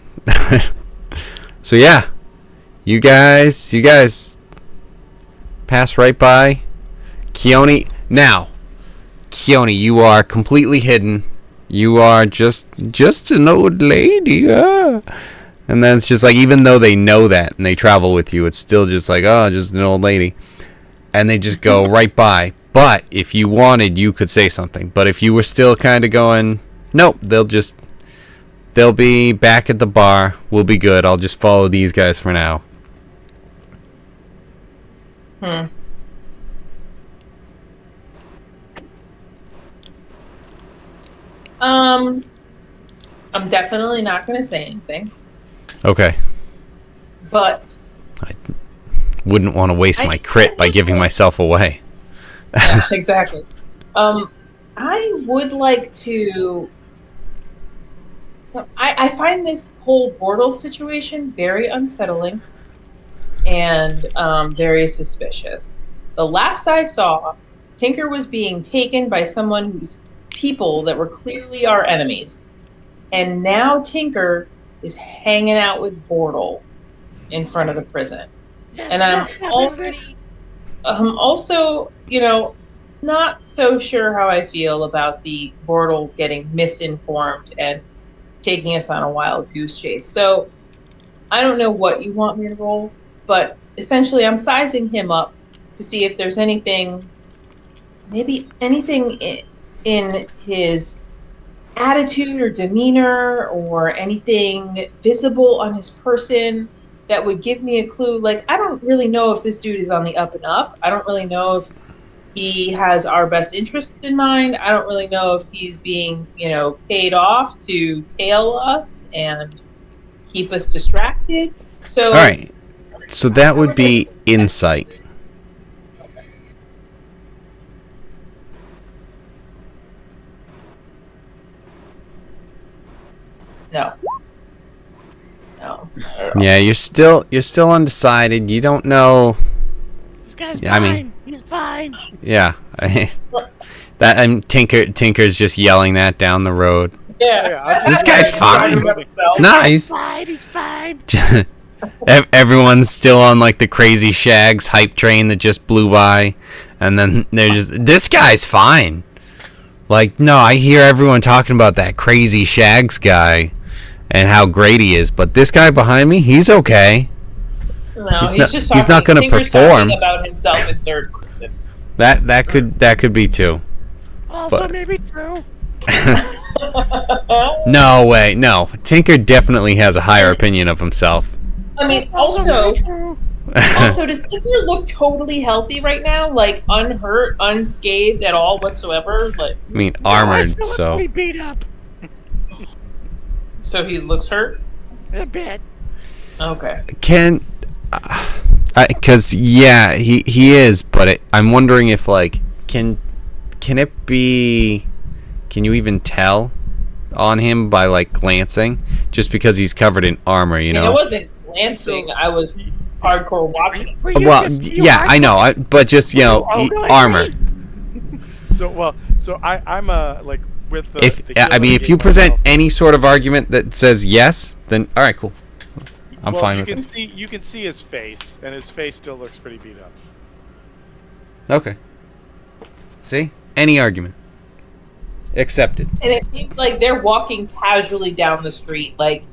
So yeah, you guys pass right by Keone. Now, Keone, you are completely hidden. You are just an old lady. And then it's just like, even though they know that and they travel with you, it's still just like, oh, just an old lady. And they just go right by. But if you wanted, you could say something. But if you were still kind of going, nope, they'll be back at the bar. We'll be good. I'll just follow these guys for now.
I'm definitely not going to say anything,
Okay.
but
I wouldn't want to waste my crit by giving myself away.
yeah, exactly. I would like to. So I find this whole Bortle situation very unsettling and very suspicious. The last I saw, Tinker was being taken by someone whose people that were clearly our enemies. And now Tinker is hanging out with Bortle in front of the prison. And I'm also, not so sure how I feel about the Bortle getting misinformed and taking us on a wild goose chase. So I don't know what you want me to roll, but essentially I'm sizing him up to see if there's anything in his attitude or demeanor or anything visible on his person that would give me a clue. Like, I don't really know if this dude is on the up and up. I don't really know if he has our best interests in mind. I don't really know if he's being, paid off to tail us and keep us distracted. So,
All right. So that would be insight.
No.
Yeah, you're still undecided. You don't know.
This guy's
Yeah, I
fine.
mean-
He's fine.
Yeah. That and Tinker's just yelling that down the road.
Yeah.
This guy's fine. Nice.
He's fine.
Everyone's still on like the crazy Shags hype train that just blew by, and then they're just, this guy's fine. Like, no, I hear everyone talking about that crazy Shags guy and how great he is, but this guy behind me, he's okay.
No,
he's not going to perform.
Talking about himself in third person.
That could be too.
Also,
But-
maybe true.
No way, no. Tinker definitely has a higher opinion of himself.
I mean,
Also,
also,
maybe true.
does Tinker look totally healthy right now? Like, unhurt, unscathed at all whatsoever? Like,
I mean,
I
armored,
still look
so.
pretty beat up
so he looks hurt?
a bit.
Okay.
Because yeah, he is, but I'm wondering if like can it be? Can you even tell on him by like glancing? Just because he's covered in armor, you know.
I wasn't glancing. I was hardcore watching it.
Were you
Well,
just- you
yeah,
are-
I know, but just armor.
So I'm like with the.
If
the kill
I mean,
that
if you
gave
present
myself-
any sort of argument that says yes, then all right, cool. I'm fine with it.
You can see his face, and his face still looks pretty beat up.
Okay. See, any argument accepted.
And it seems like they're walking casually down the street. Like,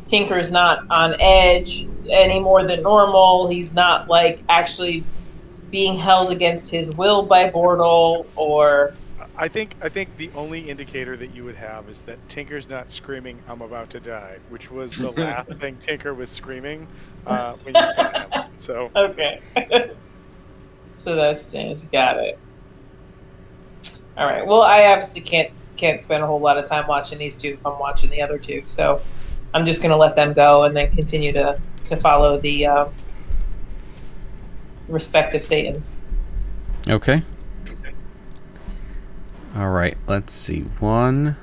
Tinker's not on edge any more than normal. He's not, like, actually being held against his will by Bortle, or
I think the only indicator that you would have is that Tinker's not screaming, "I'm about to die," which was the last thing Tinker was screaming when you saw him. So
Okay. So that's changed. Got it. All right. Well, I obviously can't spend a whole lot of time watching these two if I'm watching the other two. So I'm just gonna let them go and then continue to follow the respective Satans.
Okay. All right. Let's see. One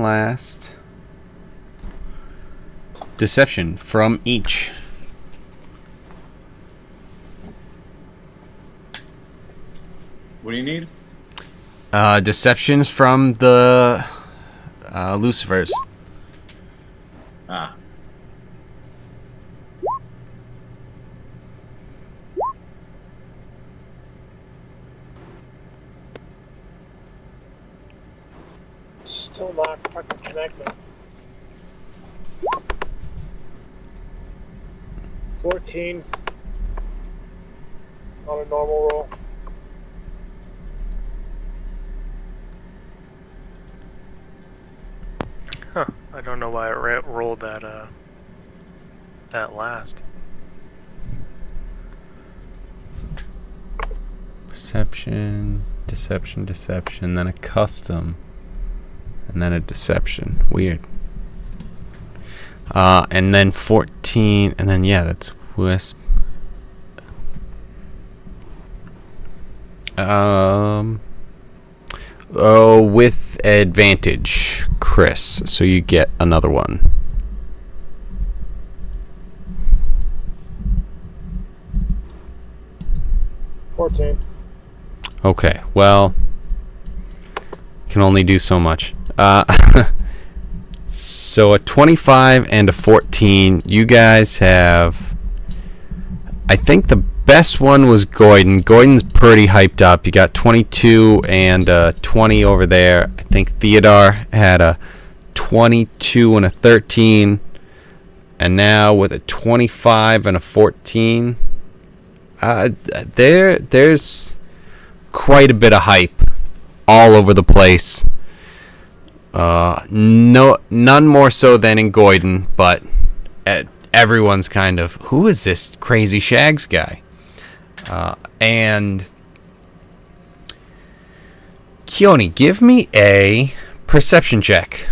last deception from each.
What do you need?
Deceptions from the Lucifers.
Ah.
Still not fucking connecting. 14 on a normal roll.
Huh. I don't know why it rolled that last.
Perception, deception, then a custom, and then a deception. Weird. And then 14, and then yeah, that's wisp. Oh, with advantage, Chris. So you get another one. Okay, well, can only do so much. So a 25 and a 14. You guys have... I think the best one was Goyden. Goyden's pretty hyped up. You got 22 and 20 over there. I think Theodore had a 22 and a 13. And now with a 25 and a 14... there's quite a bit of hype all over the place. None more so than in Goyden, but everyone's kind of, who is this crazy Shags guy? And Keone, give me a perception check.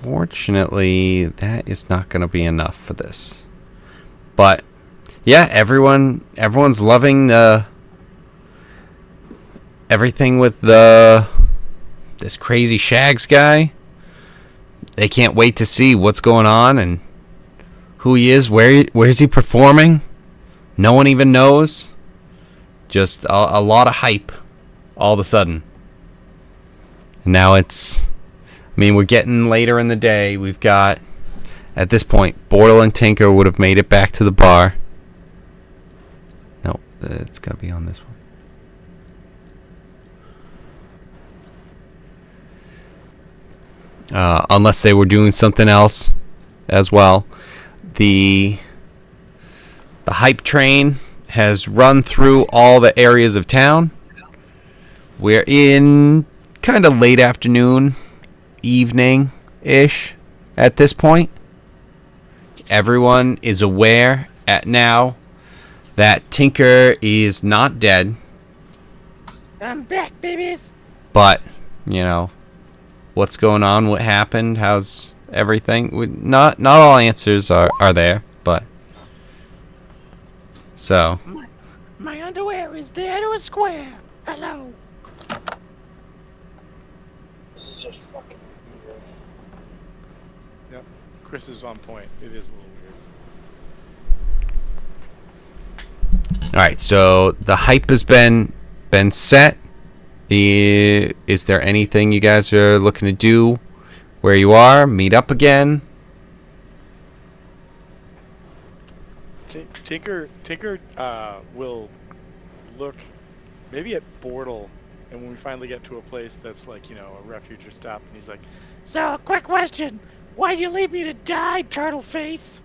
Unfortunately, that is not going to be enough for this. But yeah, everyone's loving everything with this crazy Shags guy. They can't wait to see what's going on and who he is, where's he performing. No one even knows. Just a lot of hype all of a sudden. And now we're getting later in the day. We've got, at this point, Bortle and Tinker would have made it back to the bar. No, it's got to be on this one. Unless they were doing something else as well. The hype train has run through all the areas of town. We're in kind of late afternoon, evening-ish at this point. Everyone is aware now that Tinker is not dead.
I'm back, babies.
But, what's going on, what happened, how's everything? Not all answers are there, but... So...
My underwear is there to a square. Hello.
This is just fucking weird.
Yep, Chris is on point. It is a little weird.
All right, so the hype has been set. Is there anything you guys are looking to do where you are? Meet up again?
Tinker will look maybe at Bortle And when we finally get to a place that's like, a refuge or stop, and he's like,
So, quick question. Why'd you leave me to die, turtle face?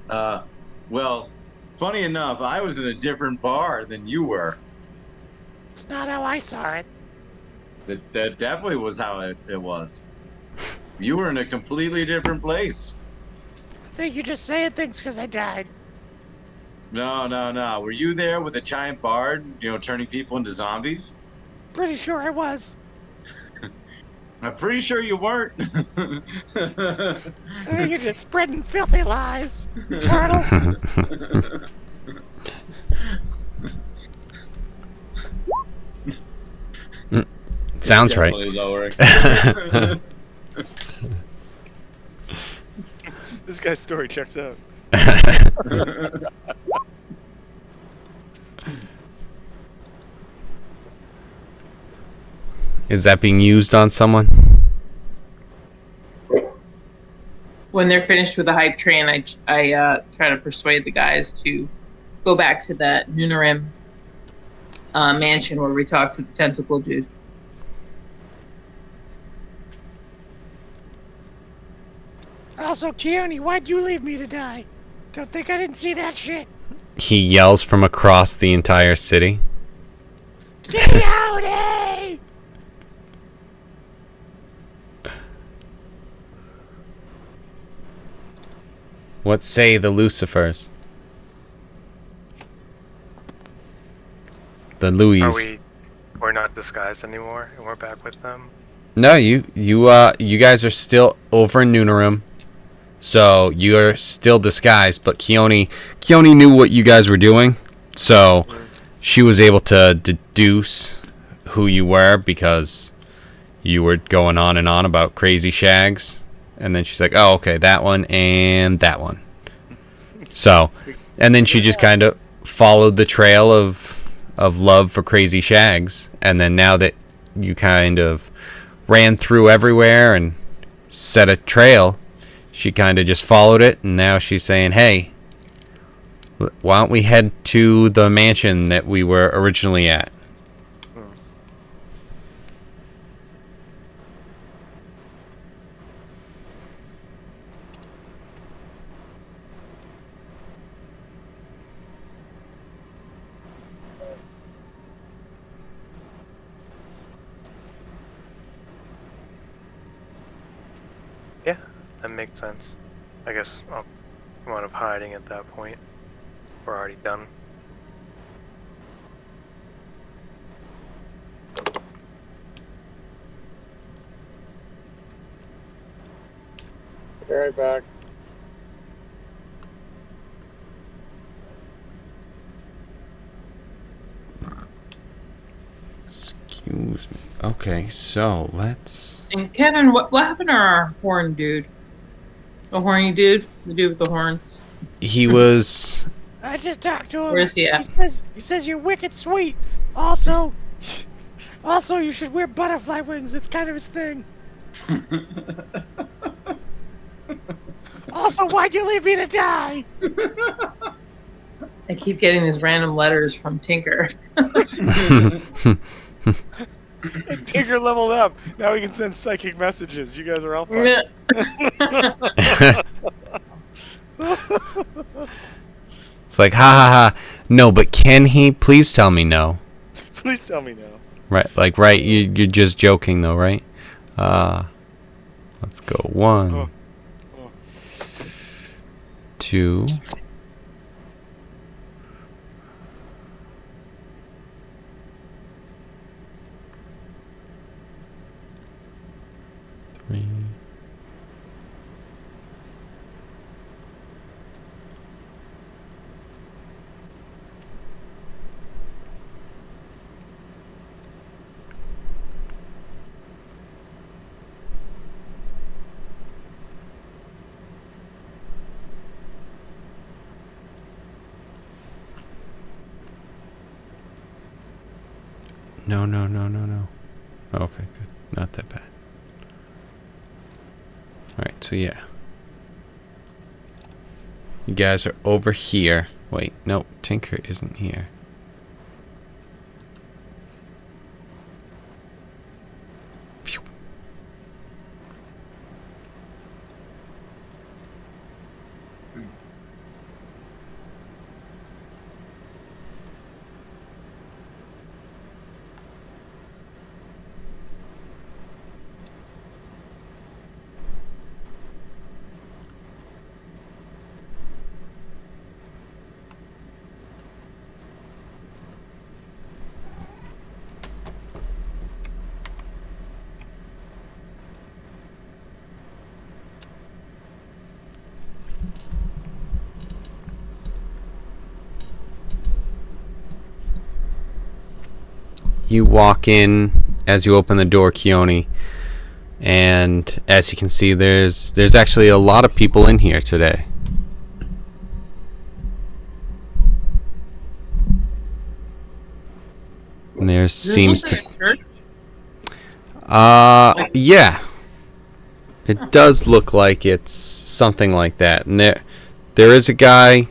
Well, funny enough, I was in a different bar than you were.
It's not how I saw it.
That definitely was how it was. You were in a completely different place.
I think you're just saying things because I died.
No. Were you there with a giant bard, turning people into zombies?
Pretty sure I was.
I'm pretty sure you weren't.
You're just spreading filthy lies, turtle.
Sounds right.
Definitely lowering.
this guy's story checks out.
Is that being used on someone?
When they're finished with the hype train, I try to persuade the guys to go back to that Nunarim mansion where we talked to the tentacle dude.
Also, Keone, why'd you leave me to die? Don't think I didn't see that shit.
He yells from across the entire city.
Keone!
What say the Lucifers? The Louis.
We're not disguised anymore, and we're back with them.
No, you guys are still over in Nunarim. So you're still disguised, but Keone knew what you guys were doing, so she was able to deduce who you were because you were going on and on about crazy shags, and then she's like, "Oh, okay, that one and that one." So, and then she just kind of followed the trail of love for crazy shags, and then now that you kind of ran through everywhere and set a trail, she kind of just followed it, and now she's saying, "Hey, why don't we head to the mansion that we were originally at?"
Yeah, that makes sense. I guess I'll come out of hiding at that point. We're already done.
Be right back.
Excuse me. Okay, so let's...
And Kevin, what happened to our horn dude? The horny dude? The dude with the horns?
He was...
I just talked to him.
Where is he at?
He says you're wicked sweet. Also, you should wear butterfly wings. It's kind of his thing. Also, why'd you leave me to die?
I keep getting these random letters from Tinker.
Tinker leveled up. Now we can send psychic messages. You guys are all fine.
It's like, ha ha ha. No, but can he? Please tell me no.
Please tell me no.
Right, you're just joking though, right? Let's go. 1, 2, 3. No. Okay, good. Not that bad. Alright, so yeah. You guys are over here. Wait, no, Tinker isn't here. you walk in as you open the door, Keone, and as you can see, there's actually a lot of people in here today. And there seems to yeah. It does look like it's something like that. And there is a guy,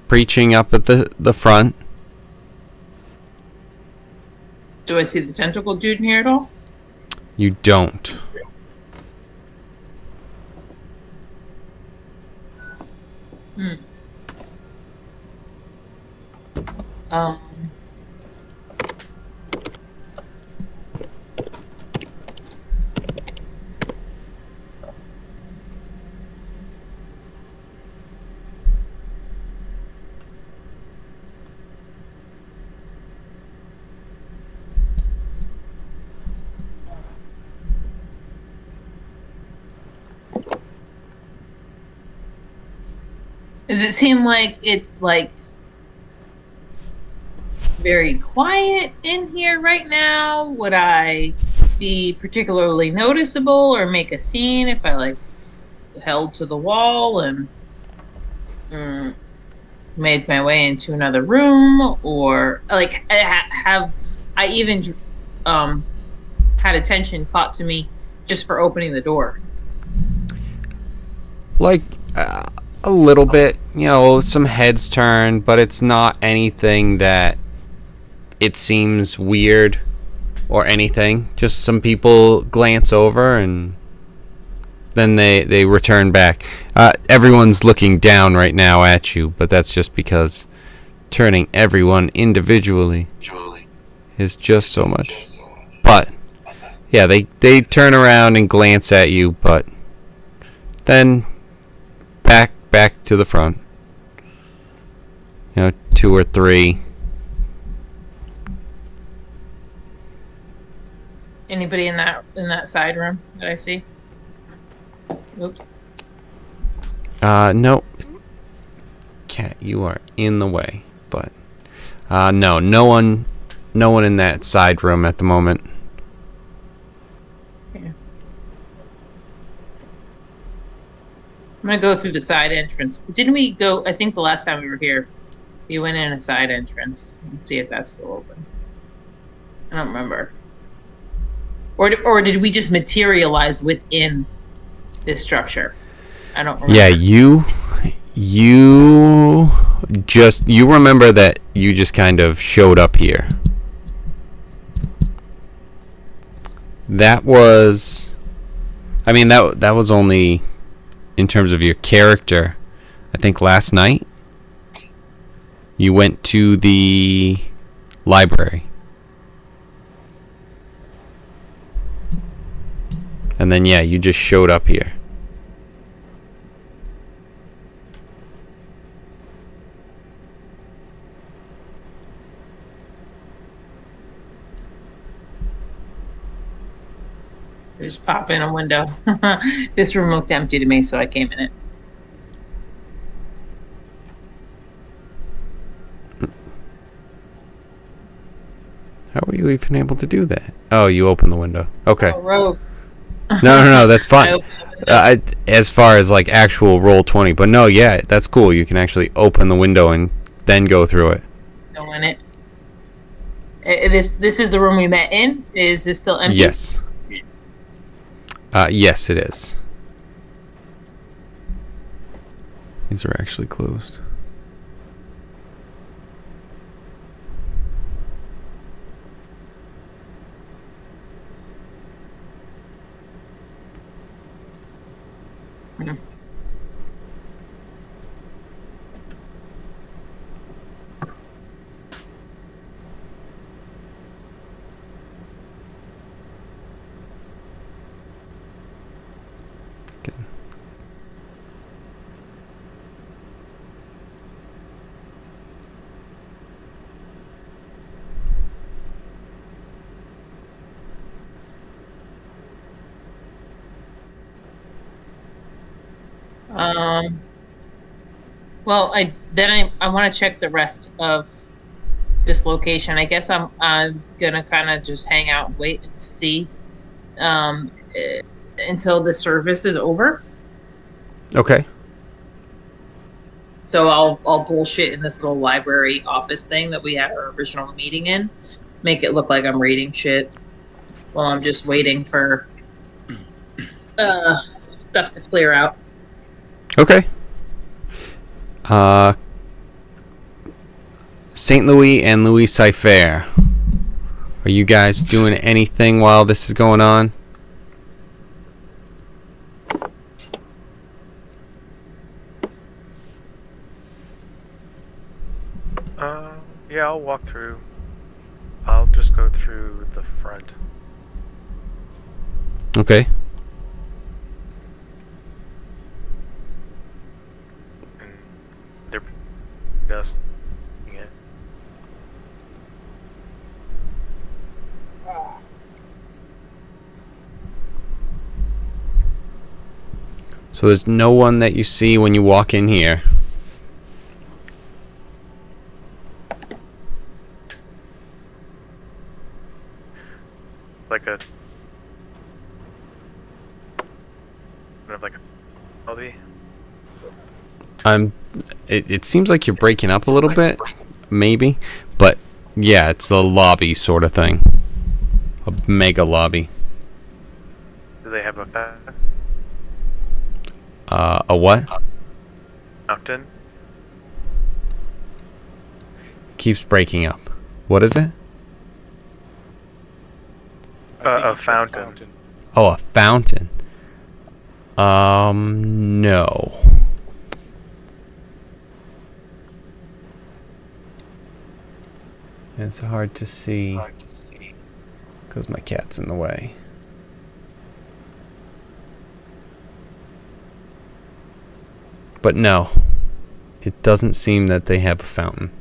preaching up at the front.
Do I see the tentacle dude in here at all?
You don't.
Um, Does it seem like it's like very quiet in here right now? Would I be particularly noticeable or make a scene if I like held to the wall and made my way into another room, or like have I even had attention caught to me just for opening the door?
Like a little bit, some heads turn, but it's not anything that it seems weird or anything. Just some people glance over and then they return back. Everyone's looking down right now at you, but that's just because turning everyone individually is just so much. But yeah, they turn around and glance at you, but then back to the front. 2 or 3.
Anybody in that side room that I see? Oops.
No. Cat, you are in the way. But no one in that side room at the moment.
Okay. I'm gonna go through the side entrance. Didn't we go? I think the last time we were here, we went in a side entrance and see if that's still open. I don't remember. Or did we just materialize within this structure? I don't remember.
Yeah, you remember that you just kind of showed up here. That was that was only in terms of your character. I think last night you went to the library. And then yeah, you just showed up here.
Just pop in a window. This room looked empty to me, so I came in it.
How were you even able to do that? Oh, you opened the window. Okay.
Oh, rogue.
No, that's fine. As far as like actual Roll20, but no, yeah, that's cool. You can actually open the window and then go through it.
Go in it. This is the room we met in. Is this still empty?
Yes. Yes, it is. These are actually closed.
Well, I want to check the rest of this location. I guess I'm gonna kind of just hang out and wait and see until the service is over.
Okay.
So I'll bullshit in this little library office thing that we had our original meeting in. Make it look like I'm reading shit while I'm just waiting for uh stuff to clear out.
Okay. St. Louis and Louis Cypher. Are you guys doing anything while this is going on?
Yeah, I'll walk through. I'll just go through the front.
Okay.
And they're just it.
So there's no one that you see when you walk in here.
Like a kind of like a lobby.
It seems like you're breaking up a little bit, maybe, but yeah, it's a lobby sort of thing. A mega lobby.
Do they have a
A what?
fountain?
Keeps breaking up. What is it?
I think
A
it's
fountain.
Oh, a fountain. No. It's hard to see because my cat's in the way. But no, it doesn't seem that they have a fountain.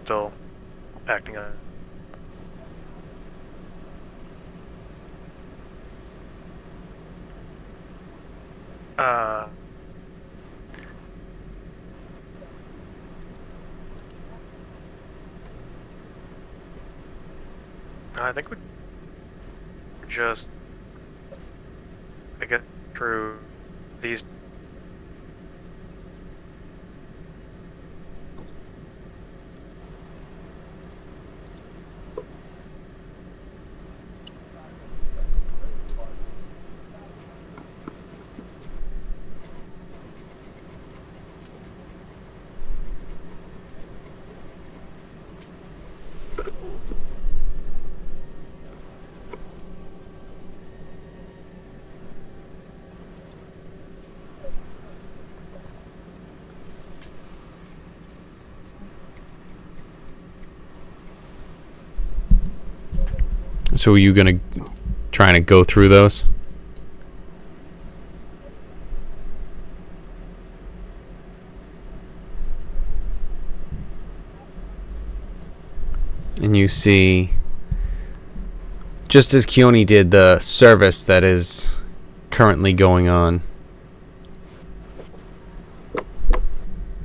Still acting on. I think we just get through these.
So are you gonna trying to go through those? And you see, just as Keone did, the service that is currently going on.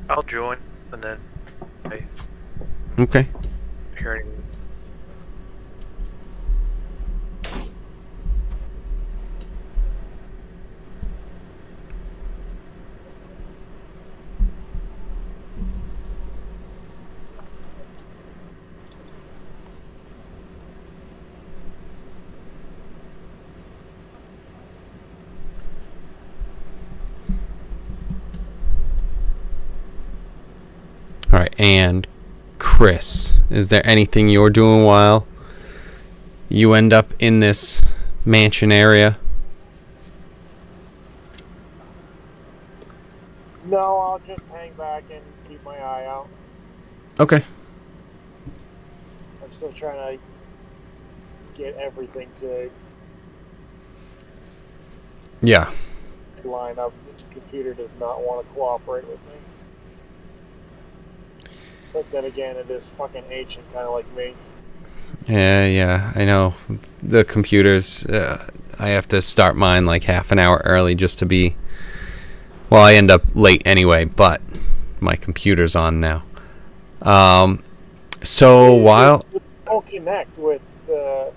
I'll join and then
Okay.
hearing.
All right, and Chris, is there anything you're doing while you end up in this mansion area?
No, I'll just hang back and keep my eye out.
Okay.
I'm still trying to get everything to
Yeah.
line up. The computer does not want to cooperate with me. But then again, it is fucking ancient, kind of like me.
Yeah, I know. The computers, I have to start mine like half an hour early just to be... Well, I end up late anyway, but my computer's on now. So while...
Don't connect with the...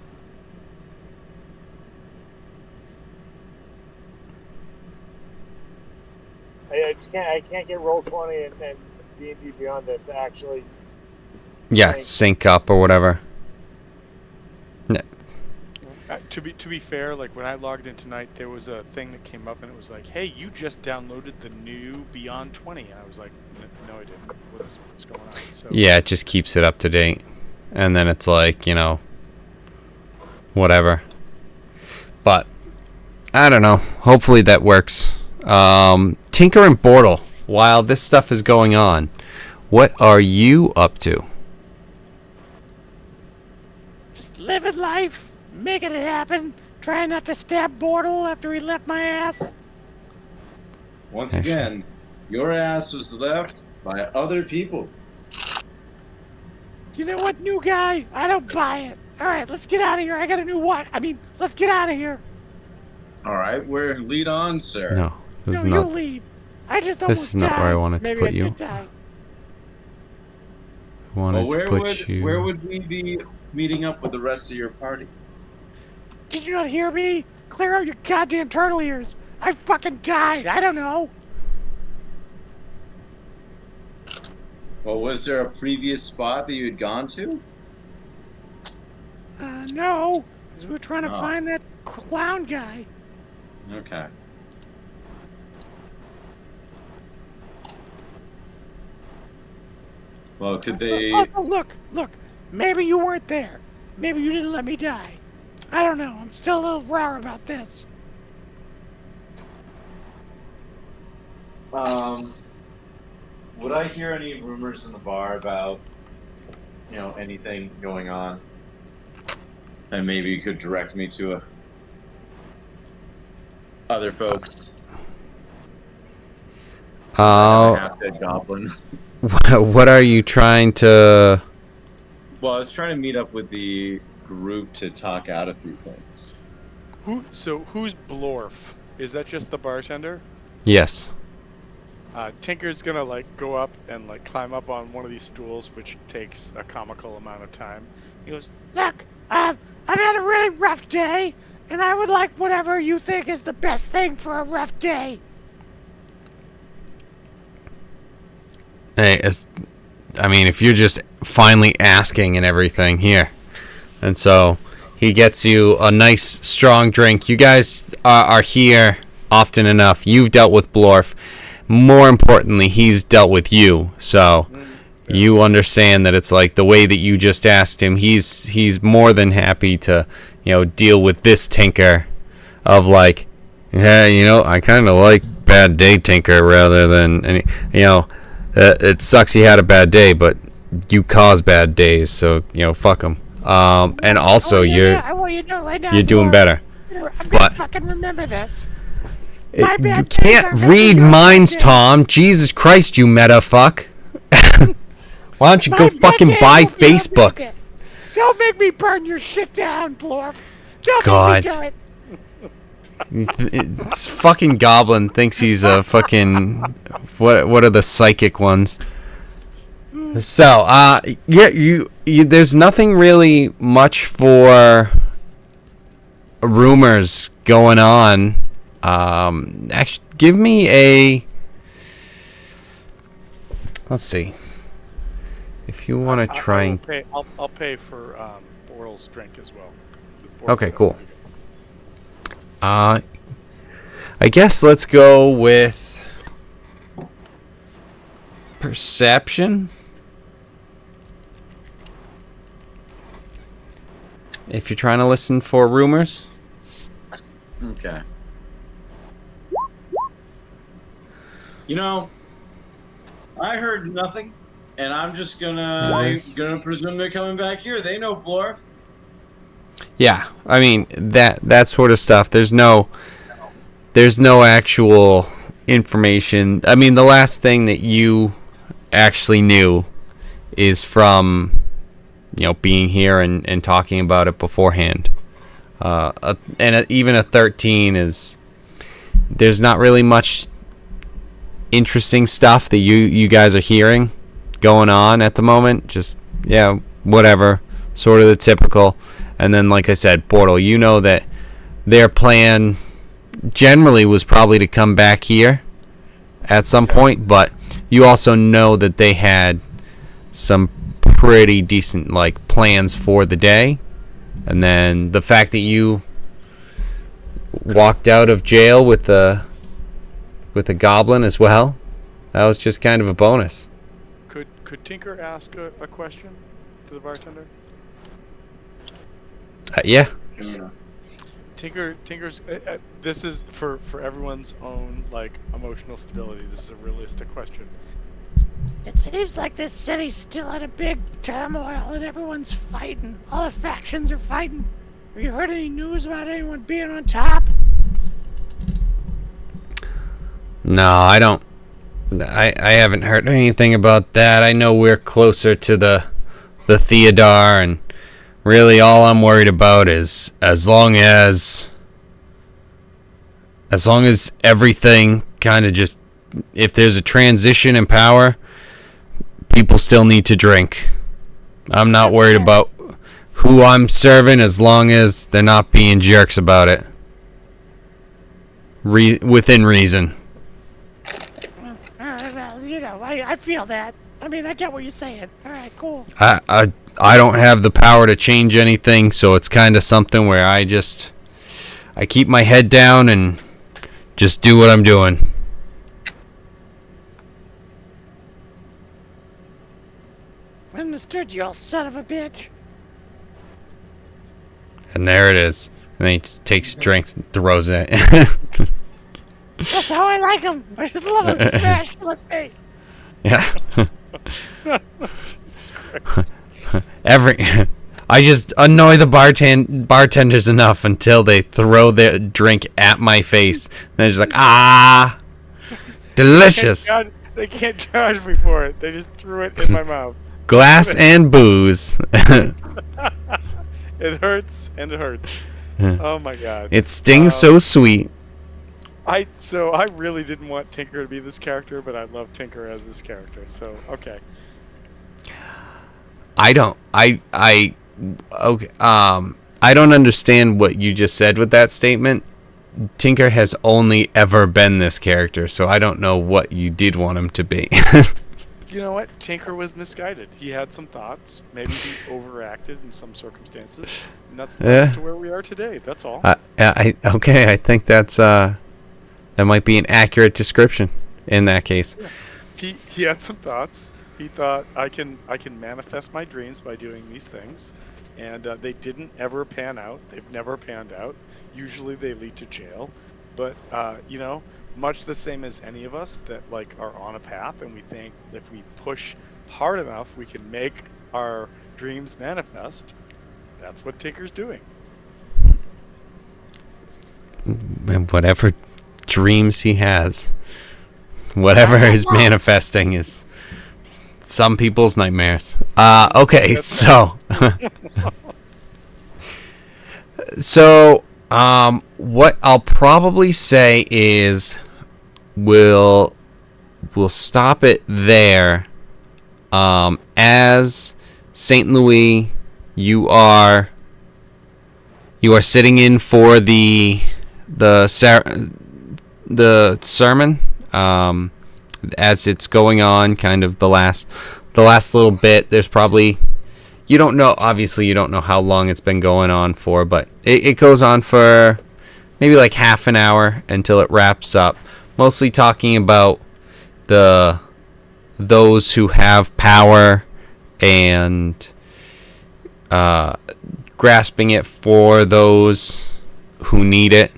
I can't get Roll20 and D&D Beyond it to actually...
Yeah, sync up or whatever.
To be fair, like when I logged in tonight, there was a thing that came up and it was like, "Hey, you just downloaded the new Beyond 20." And I was like, "No, I didn't. What's going on?" So
Yeah, it just keeps it up to date, and then it's like, you know, whatever. But I don't know. Hopefully that works. Tinker and Bortle, while this stuff is going on, what are you up to?
Just living life, making it happen, trying not to stab Bortle after he left my ass.
Once again, your ass was left by other people.
You know what, new guy? I don't buy it. All right, let's get out of here. I got a new what? I mean, let's get out of here.
All right, we're lead on, sir.
No, this is
No,
not.
you leave. I just
This
almost
is not
died.
where I wanted to
Maybe
put
I
you.
did die.
Wanted
Well,
to put you.
where would we be meeting up with the rest of your party?
Did you not hear me? Clear out your goddamn turtle ears. I fucking died. I don't know.
Well, was there a previous spot that you had gone to?
No. 'Cause we were trying to
Oh.
find that clown guy.
Okay. Well, could they...
Also, look. Maybe you weren't there. Maybe you didn't let me die. I don't know. I'm still a little raw about this.
Would I hear any rumors in the bar about, you know, anything going on? And maybe you could direct me to other folks. Since I'm a half-dead goblin.
What are you trying to...
Well, I was trying to meet up with the group to talk out a few things.
Who's Blorf? Is that just the bartender?
Yes.
Tinker's gonna like go up and like climb up on one of these stools, which takes a comical amount of time. He goes,
Look, I've had a really rough day, and I would like whatever you think is the best thing for a rough day.
Hey, I mean, if you're just finally asking and everything, here. And so he gets you a nice, strong drink. You guys are here often enough. You've dealt with Blorf. More importantly, he's dealt with you. So you understand that it's like the way that you just asked him, he's more than happy to, you know, deal with this Tinker of like, yeah, you know, I kind of like bad day Tinker rather than any, you know, it sucks he had a bad day, but you cause bad days, so, you know, fuck him. And also you're doing better.
I'm
But-
gonna fucking remember this. My
You
bad days
can't
are gonna
read
be your
minds,
bad days.
Tom. Jesus Christ, you meta fuck. Why don't you
My
go
bad
fucking
days
buy
will be your bad
Facebook?
days. Don't make me burn your shit down, Blorp. Don't
God.
make me do it.
It's fucking Goblin thinks he's a fucking what are the psychic ones? So, yeah, you there's nothing really much for rumors going on. Actually, give me a. Let's see. If you want to try and.
I'll pay for Bortle's drink as well.
Okay, cool. I guess let's go with perception. If you're trying to listen for rumors.
Okay. You know, I heard nothing, and I'm just gonna presume they're coming back here. They know Blorf.
Yeah, I mean that sort of stuff. There's no actual information. I mean, the last thing that you actually knew is from being here and talking about it beforehand. Even a 13 is, there's not really much interesting stuff that you guys are hearing going on at the moment. Just whatever, sort of the typical. And then, like I said, Bortle, you know that their plan generally was probably to come back here at some point, but you also know that they had some pretty decent plans for the day. And then the fact that you walked out of jail with the goblin as well, that was just kind of a bonus.
Could Tinker ask a question to the bartender?
Yeah.
Tinker's. This is for everyone's own emotional stability. This is a realistic question.
It seems like this city's still in a big turmoil and everyone's fighting. All the factions are fighting. Have you heard any news about anyone being on top?
No, I don't. I haven't heard anything about that. I know we're closer to the Theodar, and really all I'm worried about is as long as everything kind of just, if there's a transition in power, people still need to drink. I'm not worried about who I'm serving as long as they're not being jerks about it. Within reason.
Well, I feel that. I mean, I get what you're saying. All right, cool.
I don't have the power to change anything, so it's kind of something where I keep my head down and just do what I'm doing.
Understood, you old son of a bitch.
And there it is. And then he just takes a drink and throws it.
That's how I like him. I just love him smashed in my face.
Yeah. I just annoy the bartenders enough until they throw their drink at my face. And they're just like, delicious.
They can't charge me for it. They just threw it in my mouth.
Glass and booze.
It hurts and it hurts. Oh my god.
It stings so sweet.
I really didn't want Tinker to be this character, but I love Tinker as this character. So okay.
I don't understand what you just said with that statement. Tinker has only ever been this character, so I don't know what you did want him to be.
You know what? Tinker was misguided. He had some thoughts. Maybe he overacted in some circumstances. And that's to where we are today. That's all.
I think that's that might be an accurate description in that case.
Yeah. He had some thoughts. He thought, I can manifest my dreams by doing these things, and they didn't ever pan out. They've never panned out. Usually they lead to jail, but much the same as any of us that are on a path, and we think if we push hard enough, we can make our dreams manifest. That's what Tinker's doing.
And whatever dreams he has, whatever is manifesting is some people's nightmares. Okay, so what I'll probably say is we'll stop it there. As St. Louis, you are sitting in for the sermon as it's going on, kind of the last little bit. There's probably, you don't know how long it's been going on for, but it goes on for maybe half an hour until it wraps up, mostly talking about those who have power and grasping it for those who need it.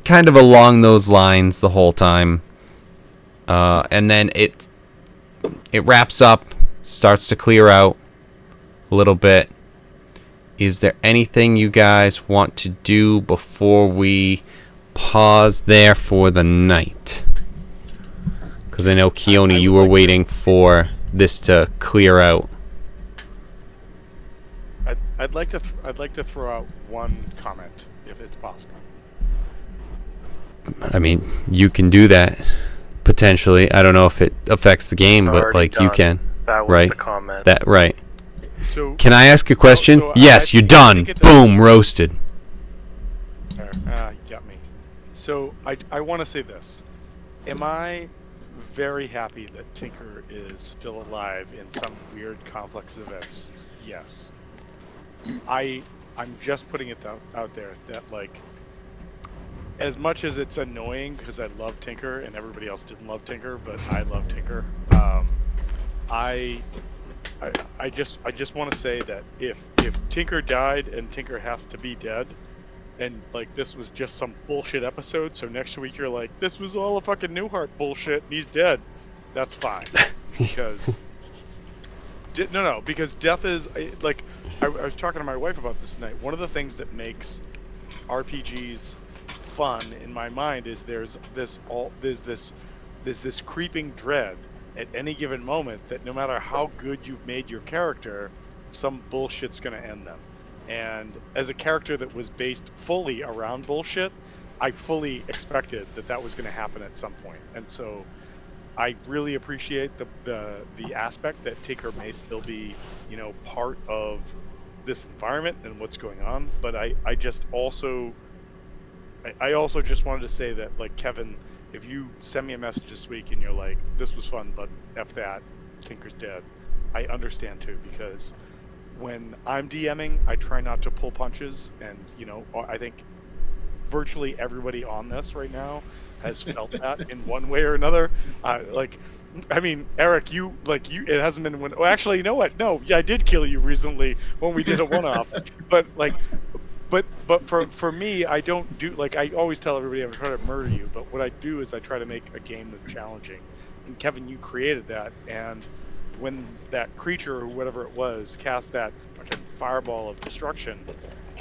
Kind of along those lines the whole time, and then it wraps up, starts to clear out a little bit. Is there anything you guys want to do before we pause there for the night? Because I know, Keone, you were waiting for this to clear out.
I'd like to throw out one comment if it's possible.
I mean, you can do that potentially. I don't know if it affects the game,
It's
but
already
like you
done.
can.
That was
Right.
the comment.
That right.
So
Can I ask a question?
so
Yes, you're
I
done.
think it does-
Boom, roasted.
You got me. So I want to say this. Am I very happy that Tinker is still alive in some weird complex events? Yes. I'm just putting it out there that like, as much as it's annoying because I love Tinker and everybody else didn't love Tinker, but I love Tinker. I just want to say that if Tinker died and Tinker has to be dead, and like this was just some bullshit episode, so next week you're like, this was all a fucking Newhart bullshit and he's dead, that's fine. Because because death is like I was talking to my wife about this tonight. One of the things that makes RPGs fun in my mind is there's this creeping dread at any given moment that no matter how good you've made your character, some bullshit's gonna end them. And as a character that was based fully around bullshit, I fully expected that was going to happen at some point. And so I really appreciate the aspect that Tinker may still be, part of this environment and what's going on. But I also just wanted to say that, like, Kevin, if you send me a message this week and you're like, this was fun, but F that, Tinker's dead, I understand too, because when I'm DMing, I try not to pull punches, and I think virtually everybody on this right now has felt that in one way or another. Eric, it hasn't been one. Well, actually, you know what? No, yeah, I did kill you recently when we did a one-off, but for me, I don't do I always tell everybody I'm trying to murder you, but what I do is I try to make a game that's challenging. And Kevin, you created that, and when that creature or whatever it was cast that fucking fireball of destruction,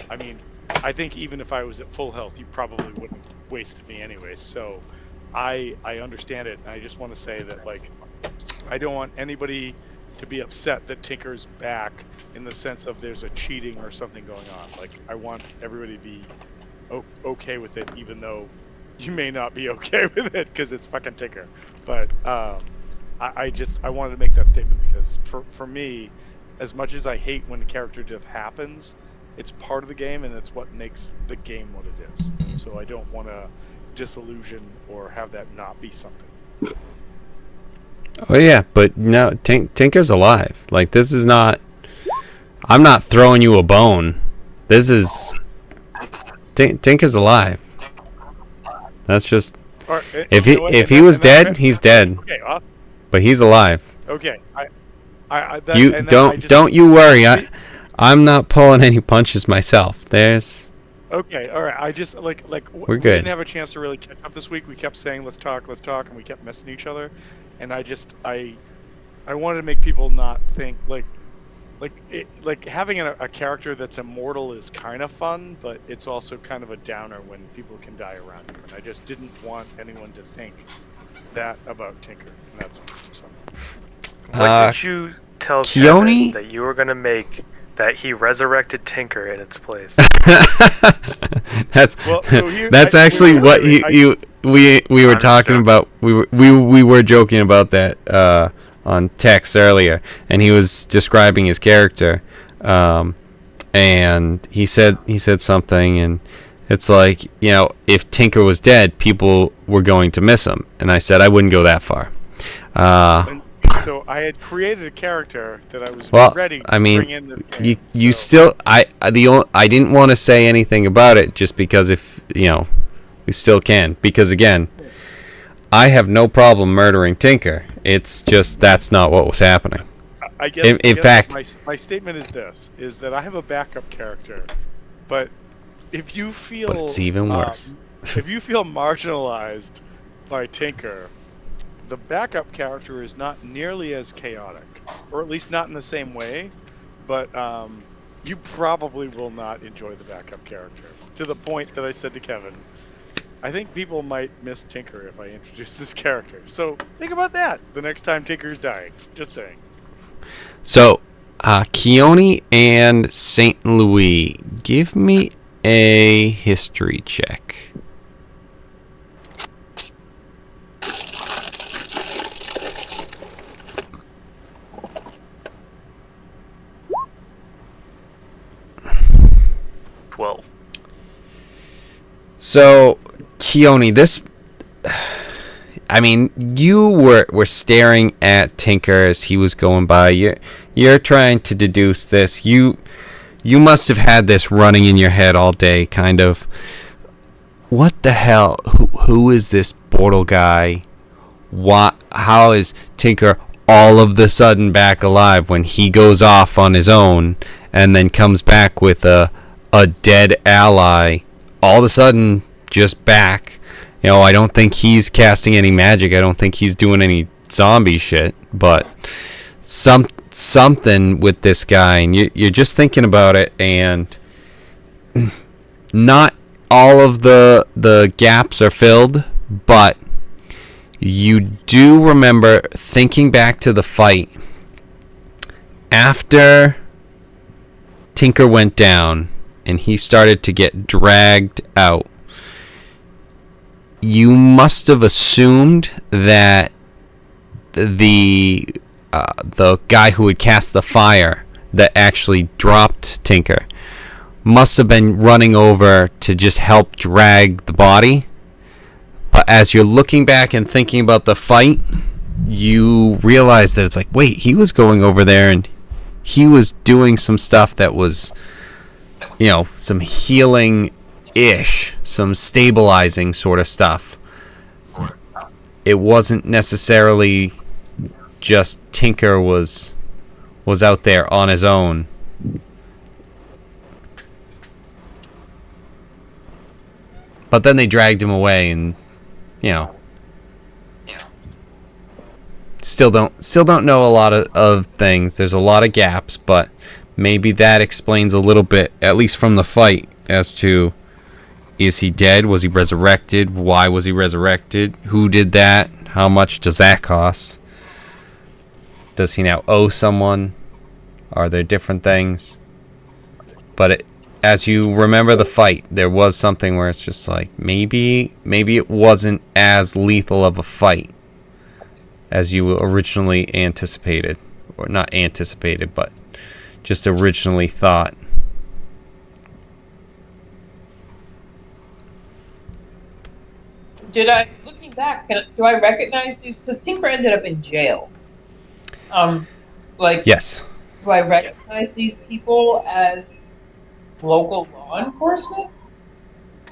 I think even if I was at full health, you probably wouldn't have wasted me anyway. So I understand it, and I just want to say that I don't want anybody to be upset that Tinker's back in the sense of there's a cheating or something going on. I want everybody to be okay with it, even though you may not be okay with it because it's fucking Tinker. But I wanted to make that statement because for me, as much as I hate when a character death happens, it's part of the game and it's what makes the game what it is. And so I don't want to disillusion or have that not be something.
Oh yeah, but no, Tinker's alive. Like, this is not. I'm not throwing you a bone. This is. Tinker's alive. That's just. If he was dead, he's dead.
Okay, awesome.
But he's alive.
Okay,
Don't you worry. I'm not pulling any punches myself.
Okay, all right. I just
We're
we
good.
didn't have a chance to really catch up this week. We kept saying let's talk, and we kept missing each other. And I wanted to make people not think having a character that's immortal is kind of fun, but it's also kind of a downer when people can die around you. And I just didn't want anyone to think that about Tinker. And that's so.
What did you tell
Keone?
Kevin that you were gonna make that he resurrected Tinker in its place?
That's actually what we were talking about. We were joking about that on text earlier, and he was describing his character, and he said something, and it's like, if Tinker was dead, people were going to miss him, and I said I wouldn't go that far.
So I had created a character that I was ready to bring in the game,
you still I didn't want to say anything about it just because if we still can, because again, I have no problem murdering Tinker. It's just that's not what was happening.
I guess
in fact,
my statement is that I have a backup character, but if you feel
it's even worse.
If you feel marginalized by Tinker, the backup character is not nearly as chaotic, or at least not in the same way, but you probably will not enjoy the backup character, to the point that I said to Kevin, I think people might miss Tinker if I introduce this character. So think about that the next time Tinker's dying. Just saying.
So, Keone and St. Louis, give me a history check. So, Keone, this... I mean, you were staring at Tinker as he was going by. You're trying to deduce this. You must have had this running in your head all day, kind of. What the hell? Who is this Bortle guy? How is Tinker all of the sudden back alive when he goes off on his own and then comes back with a dead ally? All of a sudden, just back. You know, I don't think he's casting any magic. I don't think he's doing any zombie shit. But something with this guy, and you're just thinking about it, and not all of the gaps are filled, but you do remember thinking back to the fight after Tinker went down and he started to get dragged out. You must have assumed that the guy who had cast the fire that actually dropped Tinker must have been running over to just help drag the body. But as you're looking back and thinking about the fight, you realize that it's like, wait, he was going over there and he was doing some stuff that was, you know, some healing-ish, some stabilizing sort of stuff. It wasn't necessarily just Tinker was out there on his own. But then they dragged him away, and you know, still don't know a lot of things. There's a lot of gaps, but maybe that explains a little bit, at least from the fight, as to, is he dead? Was he resurrected? Why was he resurrected? Who did that? How much does that cost? Does he now owe someone? Are there different things? But as you remember the fight, there was something where it's just like, maybe it wasn't as lethal of a fight as you originally anticipated. Or not anticipated, but just originally thought.
Looking back, do I recognize these? Because Tinker ended up in jail.
Yes.
Do I recognize these people as local law enforcement?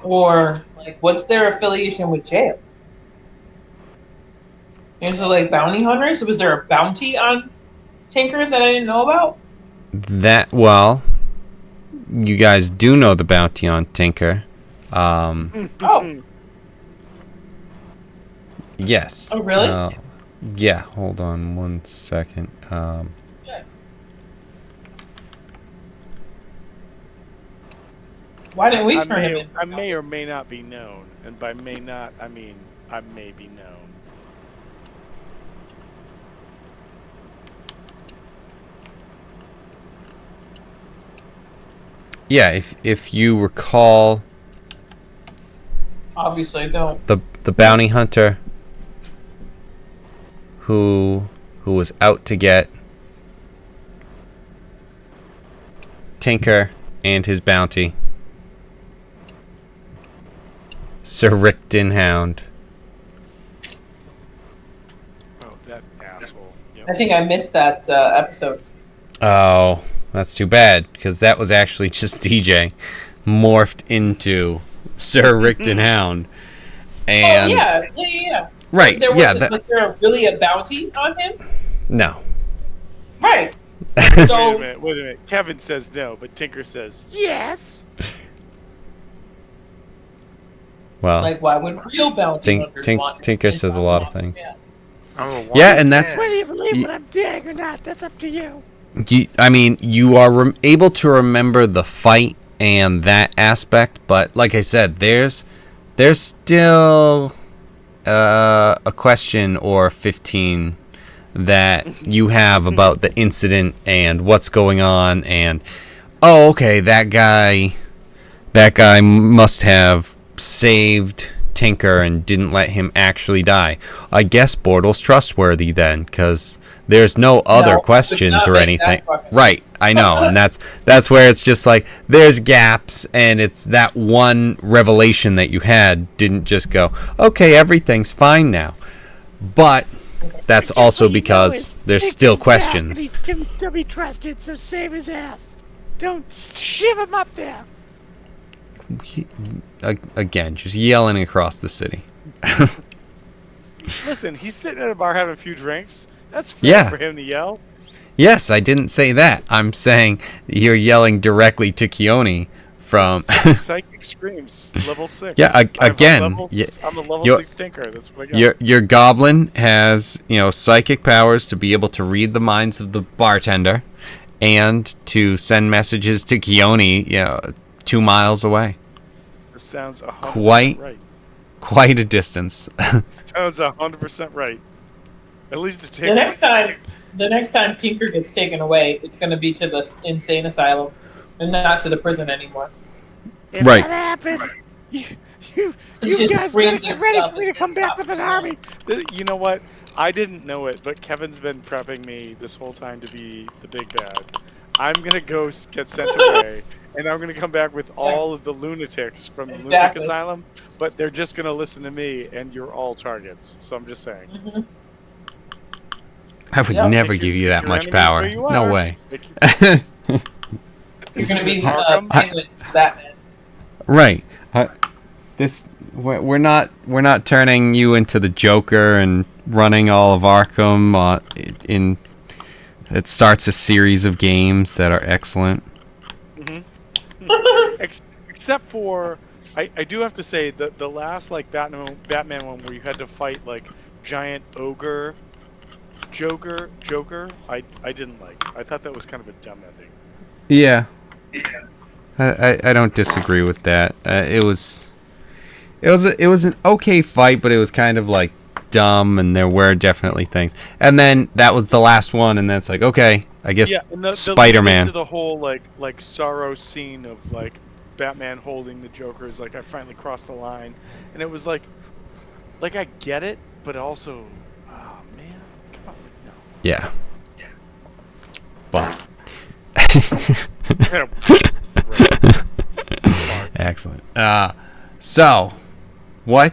Or, like, what's their affiliation with jail? Is it like bounty hunters? Was there a bounty on Tinker that I didn't know about?
Well, you guys do know the bounty on Tinker.
Oh.
Yes.
Oh, really?
Yeah, hold on one second.
Okay. Why didn't we turn him in?
I may or may not be known, and by may not, I mean I may be known.
Yeah, if you recall,
Obviously, I don't.
the bounty hunter who was out to get Tinker and his bounty, Sir Rickton Hound.
Oh, that asshole. Yep.
I think I missed that episode.
Oh, that's too bad, because that was actually just DJ morphed into Sir Rickton Hound. And
yeah.
right,
Was there really a bounty on him?
No.
Right. So,
Wait a minute. Kevin says no, but Tinker says
Yes.
Well,
like, why would real bounty hunters want
Tinker says a lot of things.
Yeah.
Yeah, and that's...
Whether you believe what I'm doing or not, that's up to you.
You are able to remember the fight and that aspect, but like I said, there's there's still a question or 15 that you have about the incident and what's going on, and okay, that guy must have saved Tinker and didn't let him actually die. I guess Bortle's trustworthy then, because there's no other questions or anything. Right, I know, and that's where it's just like there's gaps, and it's that one revelation that you had didn't just go, okay, everything's fine now. But that's also because there's still questions.
He can still be trusted, so save his ass. Don't shiv him up there.
Again, just yelling across the city.
Listen, he's sitting at a bar having a few drinks. That's fair
Yeah.
for him to yell.
Yes, I didn't say that. I'm saying you're yelling directly to Keone from...
Psychic screams, level 6.
Yeah, again,
I'm a level
your-
6 tinker. That's what I got.
your goblin has, psychic powers to be able to read the minds of the bartender and to send messages to Keone, 2 miles away.
This sounds 100%
Quite-
right.
Quite a distance.
Sounds 100% right. At least a
The
tinker.
next time Tinker gets taken away, it's going to be to the insane asylum and not to the prison anymore.
If
Right.
that happened, you
He just
guys better
screams
get
at
ready
himself
for me to
and
come back with an army.
You know what? I didn't know it, but Kevin's been prepping me this whole time to be the big bad. I'm gonna go get sent away, and I'm gonna come back with all of the lunatics from the lunatic
Exactly.
asylum, but they're just gonna listen to me, and you're all targets. So I'm just saying.
Mhm.
I would
Yep.
never
Make
give you that
your
much
enemies
power.
where you
No
are.
way.
Make
You're going to be
Arkham.
Penguin Batman.
Right. We're not turning you into the Joker and running all of Arkham. It starts a series of games that are excellent.
Except for, I do have to say that the last Batman one where you had to fight giant ogre Joker, I didn't like. I thought that was kind of a dumb ending.
Yeah. I don't disagree with that. It was an okay fight, but it was kind of dumb, and there were definitely things. And then that was the last one, and that's okay. I guess
And the
Spider-Man.
to the whole sorrow scene of Batman holding the Joker is I finally crossed the line, and it was I get it, but also, oh man, come on, no.
Yeah. But excellent. So what?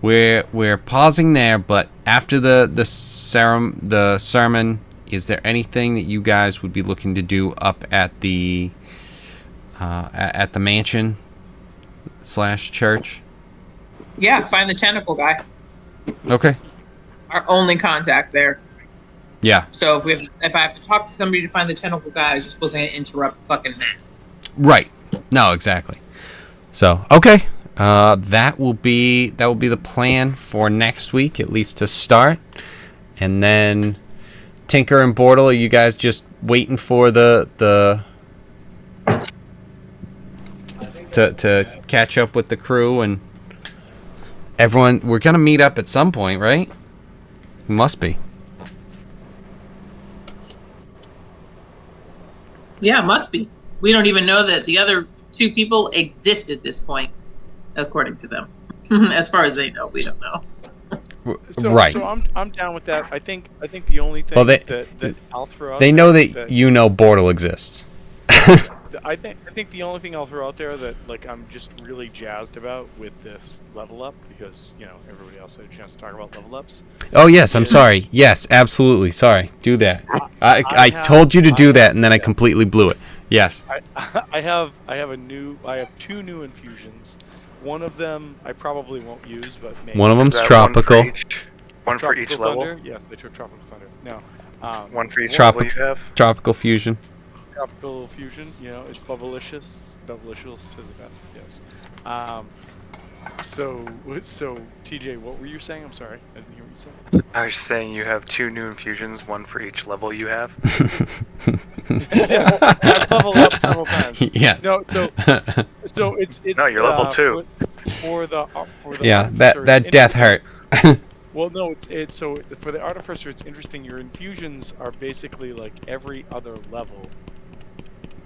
We're pausing there, but after the sermon, is there anything that you guys would be looking to do up at the mansion / church?
Yeah, find the tentacle guy.
Okay.
Our only contact there.
Yeah.
So if I have to talk to somebody to find the tentacle guy, you're supposed to interrupt fucking mass.
Right. No, exactly. So, okay. That will be the plan for next week, at least to start. And then Tinker and Bortle, are you guys just waiting for the to catch up with the crew and everyone? We're gonna meet up at some point, right? Must be.
Yeah, must be. We don't even know that the other 2 people exist at this point, according to them. As far as they know, we don't know.
Right.
So I'm down with that. I think the only thing that I'll throw out
They know
there
that Bortle exists.
I think the only thing I'll throw out there that I'm just really jazzed about with this level up, because everybody else had a chance to talk about level ups.
Oh yes, I'm sorry. Yes, absolutely. Sorry. Do that. I told you to do that, and then I completely blew it. Yes.
I have 2 new infusions. One of them I probably won't use, but maybe.
One of them's
Is that
tropical.
One for each
Tropical
level.
Thunder? Yes, I took Tropical Thunder. No.
One for each
Tropical-
level you have.
Tropical fusion.
Tropical Fusion, it's bubblicious to the best, yes. So TJ, what were you saying? I'm sorry, I didn't hear what you said.
I was saying you have 2 new infusions, one for each level you have.
I've leveled up several times.
Yes.
No, so it's
No, you're level 2.
for the
Yeah,
artificer,
that
it's
death hurt.
well, no, it's so for the artificer, it's interesting. Your infusions are basically like every other level.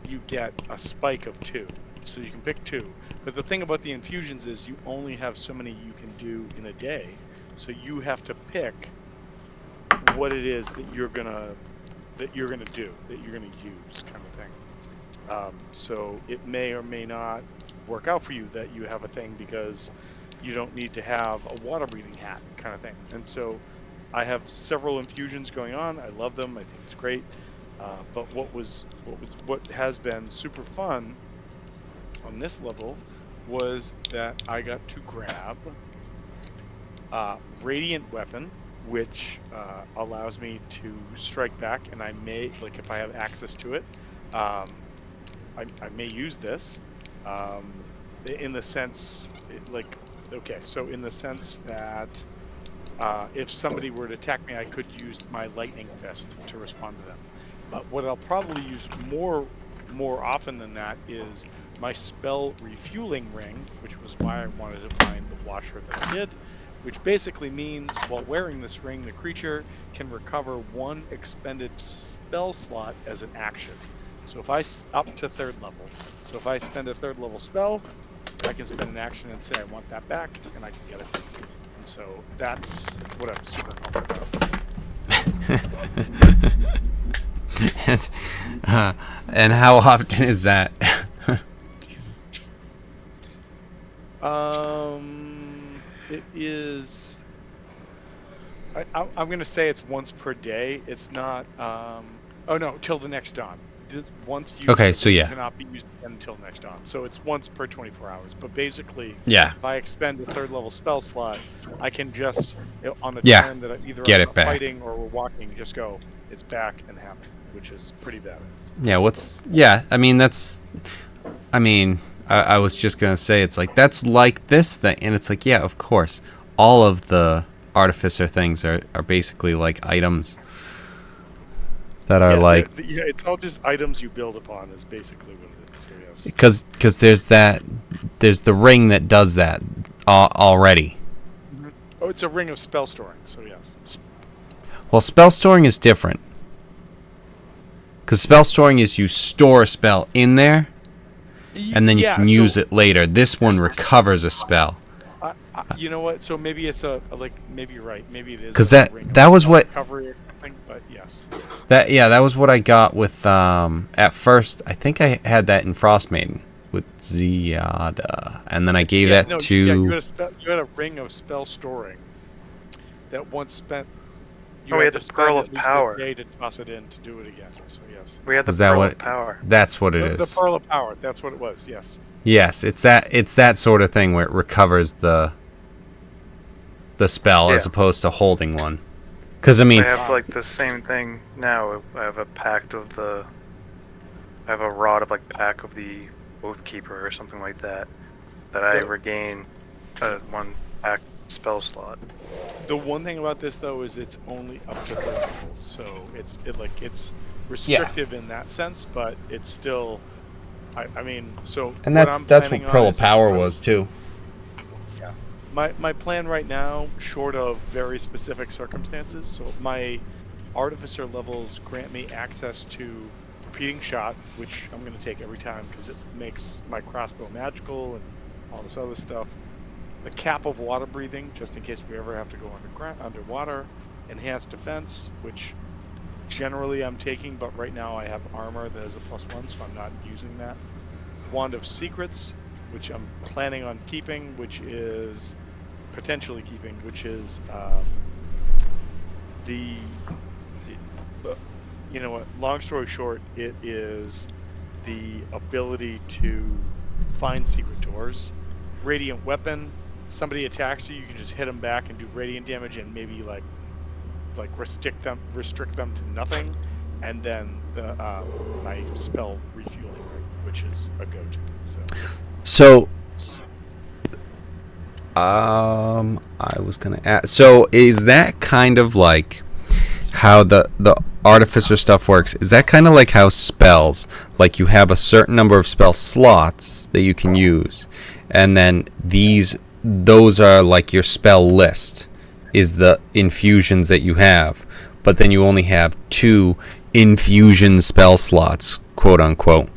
You get a spike of 2, so you can pick 2. But the thing about the infusions is you only have so many you can do in a day, so you have to pick what it is that you're gonna do, that you're gonna use, kind of thing. So it may or may not work out for you that you have a thing because you don't need to have a water breathing hat, kind of thing. And so I have several infusions going on. I love them. I think it's great. But what has been super fun on this level was that I got to grab Radiant Weapon, which allows me to strike back, and I may, like, if I have access to it, I may use this in the sense, in the sense that if somebody were to attack me, I could use my Lightning Fist to respond to them. But what I'll probably use more often than that is my spell refueling ring, which was why I wanted to find the washer that I did, which basically means while wearing this ring, the creature can recover 1 expended spell slot as an action. So if I up to 3rd level, so if I spend a 3rd level spell, I can spend an action and say I want that back, and I can get it. And so that's what I'm super pumped about.
And how often is that?
It is. I'm gonna say it's once per day. It's not. Oh no, till the next dawn. Once you.
Okay, so yeah.
Cannot be used again until next dawn. So it's once per 24 hours. But basically,
yeah.
If I expend a 3rd level spell slot, I can just on a
Yeah.
turn that either
Get
I'm
it back.
fighting or we're walking, just go. It's back and happen, which is pretty badass.
Yeah. I mean, I was just gonna say it's like that's like this thing, and it's like, yeah, of course, all of the artificer things are basically like items that are like.
Yeah, it's all just items you build upon is basically what it is. So yes.
Because there's the ring that does that already.
Mm-hmm. Oh, it's a ring of spell storing. So yes.
Well, spell storing is different. Because spell storing is you store a spell in there, and then you can use it later. This one recovers a spell.
You know what? So maybe it's maybe you're right. Maybe it is.
Because that was what.
Recovery or something, but yes.
That was what I got with. At first, I think I had that in Frostmaiden with Ziada, and then I gave that to.
You had a ring of spell storing. That once spent. You
had the Pearl of Power.
A day to toss it in to do it again. So yes.
We had the Pearl of Power.
That's what it is.
The Pearl of Power. That's what it was. Yes.
Yes, it's that sort of thing where it recovers the spell as opposed to holding one. Because I mean,
I have like the same thing now. I have a pact of the. I have a rod of like Pack of the Oathkeeper or something like that. That I regain 1 pack spell slot.
The one thing about this though is it's only up to 3rd level, so it's restrictive in that sense, but it's still. I mean, so.
And that's what Pearl of Power was too.
Yeah. My plan right now, short of very specific circumstances, so my artificer levels grant me access to repeating shot, which I'm going to take every time because it makes my crossbow magical and all this other stuff. The cap of water breathing, just in case we ever have to go underwater. Enhanced defense, which generally I'm taking, but right now I have armor that has a +1, so I'm not using that. Wand of Secrets, which I'm planning on keeping, potentially keeping, which is you know what, long story short, it is the ability to find secret doors. Radiant Weapon, somebody attacks you, you can just hit them back and do radiant damage and maybe like restrict them to nothing, and then the my spell refueling ring, which is a go-to.
So I was gonna ask. So is that kind of like how the artificer stuff works? Is that kind of like how spells, like you have a certain number of spell slots that you can use, and then those are like your spell list is the infusions that you have, but then you only have 2 infusion spell slots, quote unquote.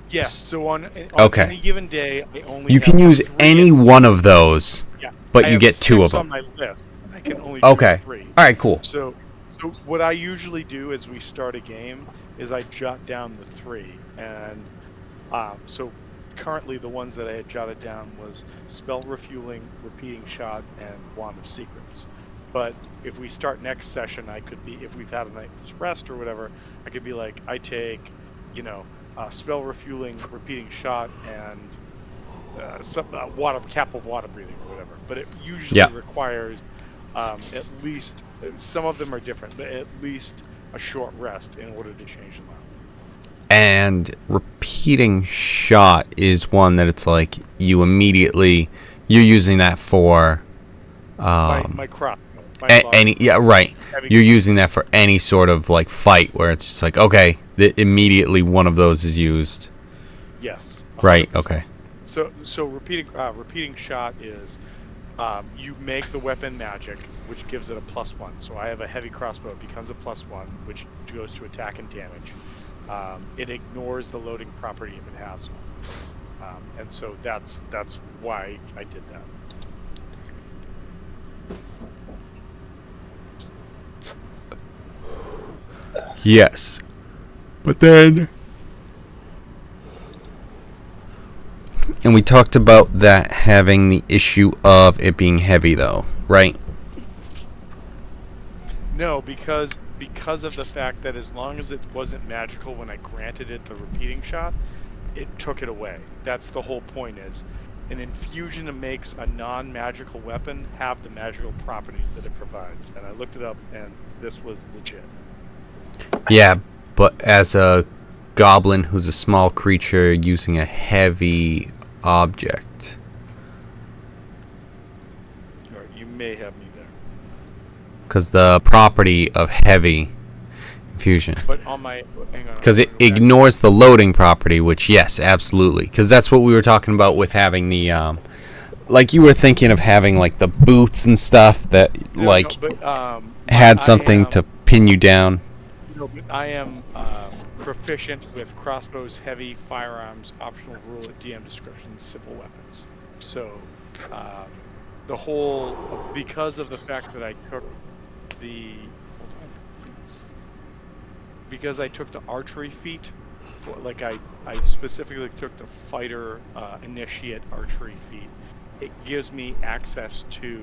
Yes. So on
Okay.
any given day, I only
You
have
can use
3
any one of those,
Yeah.
but
I
you
have
get 2 of
6
them.
on my list. I can only
Okay.
choose 3.
All right, cool.
So what I usually do as we start a game is I jot down the 3, and so currently the ones that I had jotted down was spell refueling, repeating shot, and wand of secrets. But if we start next session, I could be, if we've had a night's rest or whatever, I could be like, I take, spell refueling, repeating shot, and some cap of water breathing or whatever. But it usually requires at least, some of them are different, but at least a short rest in order to change them out.
And repeating shot is one that it's like you're using that for
My crop.
right. You're using that for any sort of like fight where it's just like, okay, immediately one of those is used.
Yes. 100%.
Right. Okay.
So repeating shot is you make the weapon magic, which gives it a +1. So I have a heavy crossbow, it becomes a +1, which goes to attack and damage. It ignores the loading property if it has one, and so that's why I did that.
Yes, but then, and we talked about that having the issue of it being heavy, though, right?
No, because of the fact that as long as it wasn't magical when I granted it the repeating shot, it took it away. That's the whole point, is an infusion that makes a non-magical weapon have the magical properties that it provides. And I looked it up, and this was legit.
Yeah, but as a goblin who's a small creature using a heavy object.
All right, you may have me there.
Because the property of heavy infusion.
But on my... Hang on.
Because it ignores the loading property, which, yes, absolutely. Because that's what we were talking about with having the... like, you were thinking of having, like, the boots and stuff that, had something to pin you down.
No, but I am proficient with crossbows, heavy, firearms, optional rule at DM description, simple weapons. So, the whole... Because of the fact that I took the... Because I took the archery feat, I specifically took the fighter initiate archery feat, it gives me access to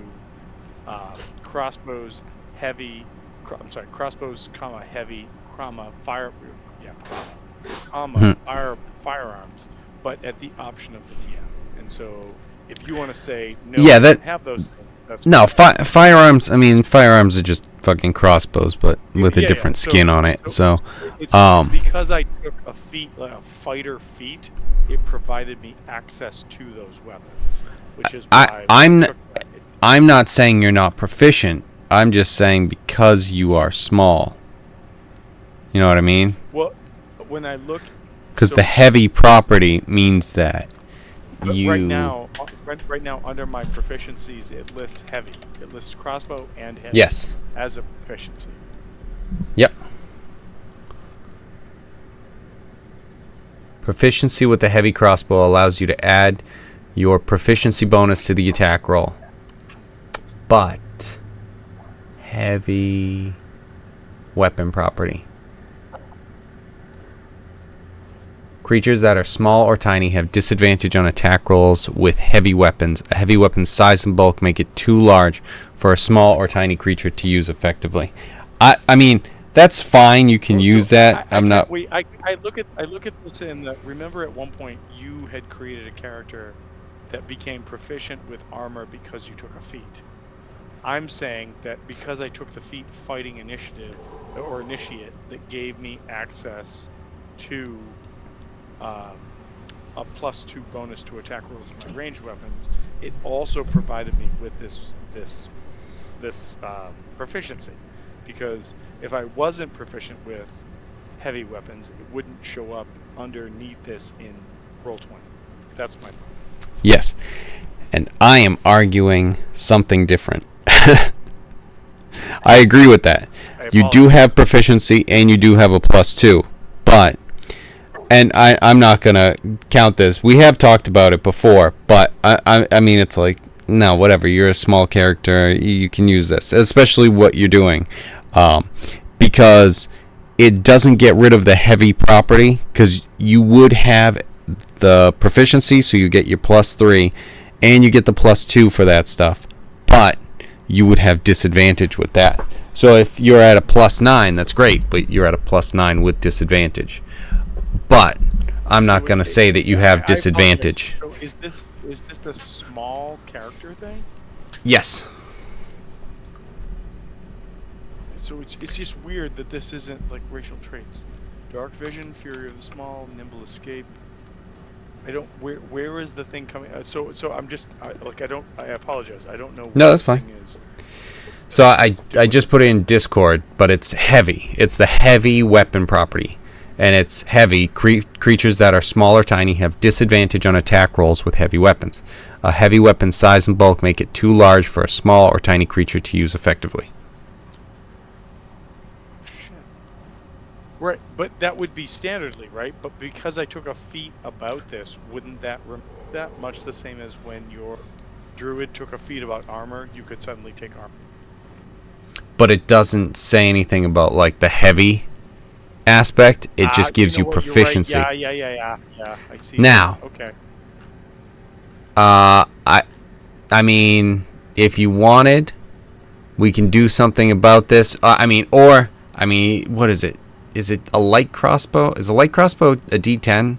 crossbows, heavy, crossbows, heavy, firearms, but at the option of the DM. And so, if you want to say no, I don't have those things, that's
no firearms. I mean, firearms are just fucking crossbows, but with a different skin on it. So
it's because I took a feat, a fighter feat, it provided me access to those weapons, which is why
I'm not saying you're not proficient. I'm just saying because you are small. You know what I mean?
Well, when I look,
because the heavy property means that you
right now under my proficiencies it lists heavy. It lists crossbow and heavy.
Yes.
As a proficiency.
Yep. Proficiency with the heavy crossbow allows you to add your proficiency bonus to the attack roll. But heavy weapon property. Creatures that are small or tiny have disadvantage on attack rolls with heavy weapons. A heavy weapon's size and bulk make it too large for a small or tiny creature to use effectively. I mean, that's fine. You can use that.
I look at this in the... Remember, at one point you had created a character that became proficient with armor because you took a feat. I'm saying that because I took the feat fighting initiative or initiate, that gave me access to a +2 bonus to attack rolls with my ranged weapons. It also provided me with this proficiency, because if I wasn't proficient with heavy weapons, it wouldn't show up underneath this in Roll20. That's my point.
Yes. And I am arguing something different. I agree with that. You do have proficiency and you do have a +2. But, and I'm not going to count this. We have talked about it before, but I mean, it's like, no, whatever. You're a small character. You can use this, especially what you're doing. Because it doesn't get rid of the heavy property, because you would have the proficiency, so you get your +3, and you get the +2 for that stuff. But you would have disadvantage with that. So if you're at a +9, that's great, but you're at a +9 with disadvantage. But I'm not going to say that you have disadvantage.
So is this a small character thing?
Yes.
So it's just weird that this isn't like racial traits. Dark vision, fury of the small, nimble escape. I don't. Where is the thing coming? So I'm just I apologize. I don't know.
No, that's fine. So I just put it in Discord, but it's heavy. It's the heavy weapon property, and it's heavy. Creatures that are small or tiny have disadvantage on attack rolls with heavy weapons. A heavy weapon's size and bulk make it too large for a small or tiny creature to use effectively.
Right, but that would be standardly, right? But because I took a feat about this, wouldn't that that much the same as when your druid took a feat about armor? You could suddenly take armor.
But it doesn't say anything about like the heavy aspect. It just gives you proficiency.
Right. Yeah. I see.
Now,
okay.
I mean, if you wanted, we can do something about this. What is it? Is it a light crossbow? Is a light crossbow a D10?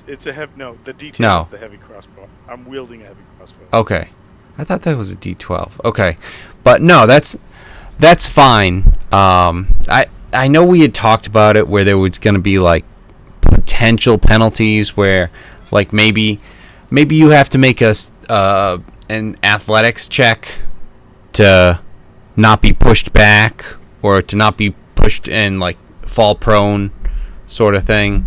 It's a heavy. No, the D10 is the heavy crossbow. I'm wielding a heavy crossbow.
Okay, I thought that was a D12. Okay, but no, that's fine. I know we had talked about it where there was going to be like potential penalties where, like maybe you have to make an athletics check to not be pushed back or to not be pushed and like fall prone sort of thing.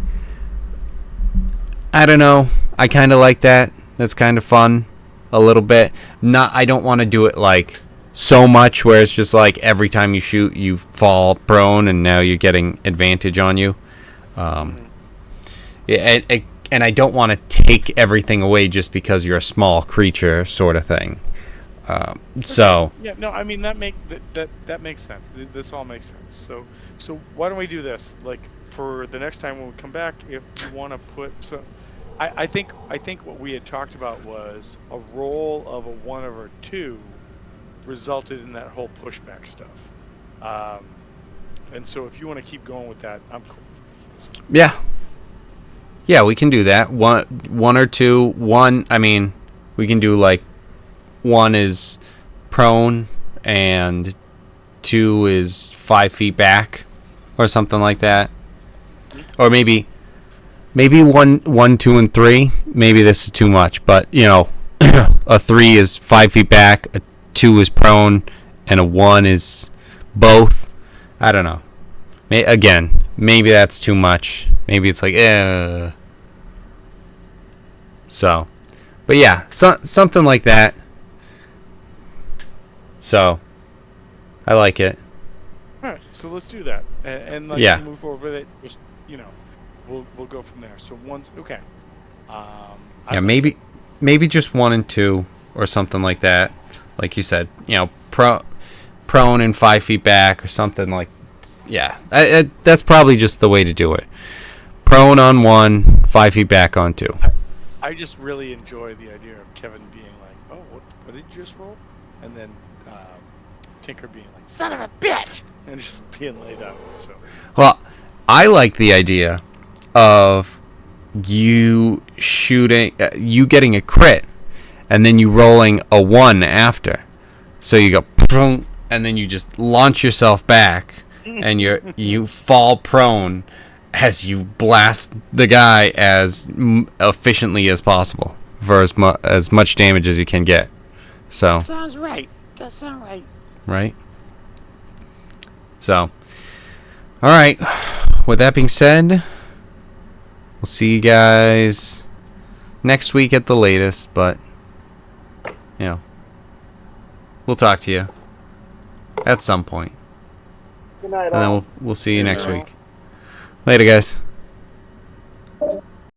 I don't know. I kind of like that. That's kind of fun a little bit. I don't want to do it like so much where it's just like every time you shoot you fall prone and now you're getting advantage on you. And I don't want to take everything away just because you're a small creature sort of thing. So
yeah, no, I mean that makes sense. This all makes sense. So why don't we do this? Like for the next time when we come back, if you want to put some, I think what we had talked about was a roll of a 1 over 2 resulted in that whole pushback stuff. And so if you want to keep going with that, I'm cool.
Yeah, we can do that. One or two. One, I mean, we can do like 1 is prone and 2 is 5 feet back or something like that. Or maybe 1, 2, and 3. Maybe this is too much, but you know, a 3 is 5 feet back, a 2 is prone, and a 1 is both. I don't know. Again, maybe that's too much. Maybe it's like, So, but yeah, something like that. So, I like it.
All right, so let's do that, and let's move forward with it. Just we'll go from there. So once, okay.
Maybe just 1 and 2 or something like that. Like you said, prone and 5 feet back or something like. Yeah, that's probably just the way to do it. Prone on 1, 5 feet back on 2.
I just really enjoy the idea of Kevin being like, "Oh, what did you just roll?" And then Tinker being like,
"Son of a bitch,"
and just being laid out. So.
Well, I like the idea of you shooting, you getting a crit, and then you rolling a 1 after. So you go, and then you just launch yourself back, and you fall prone as you blast the guy as efficiently as possible for as much damage as you can get. So.
Sounds right. Does sound right.
Right. So. All right. With that being said, we'll see you guys next week at the latest, but we'll talk to you at some point.
Good night,
And then
all.
we'll see you
Good
next
night.
week. Later, guys.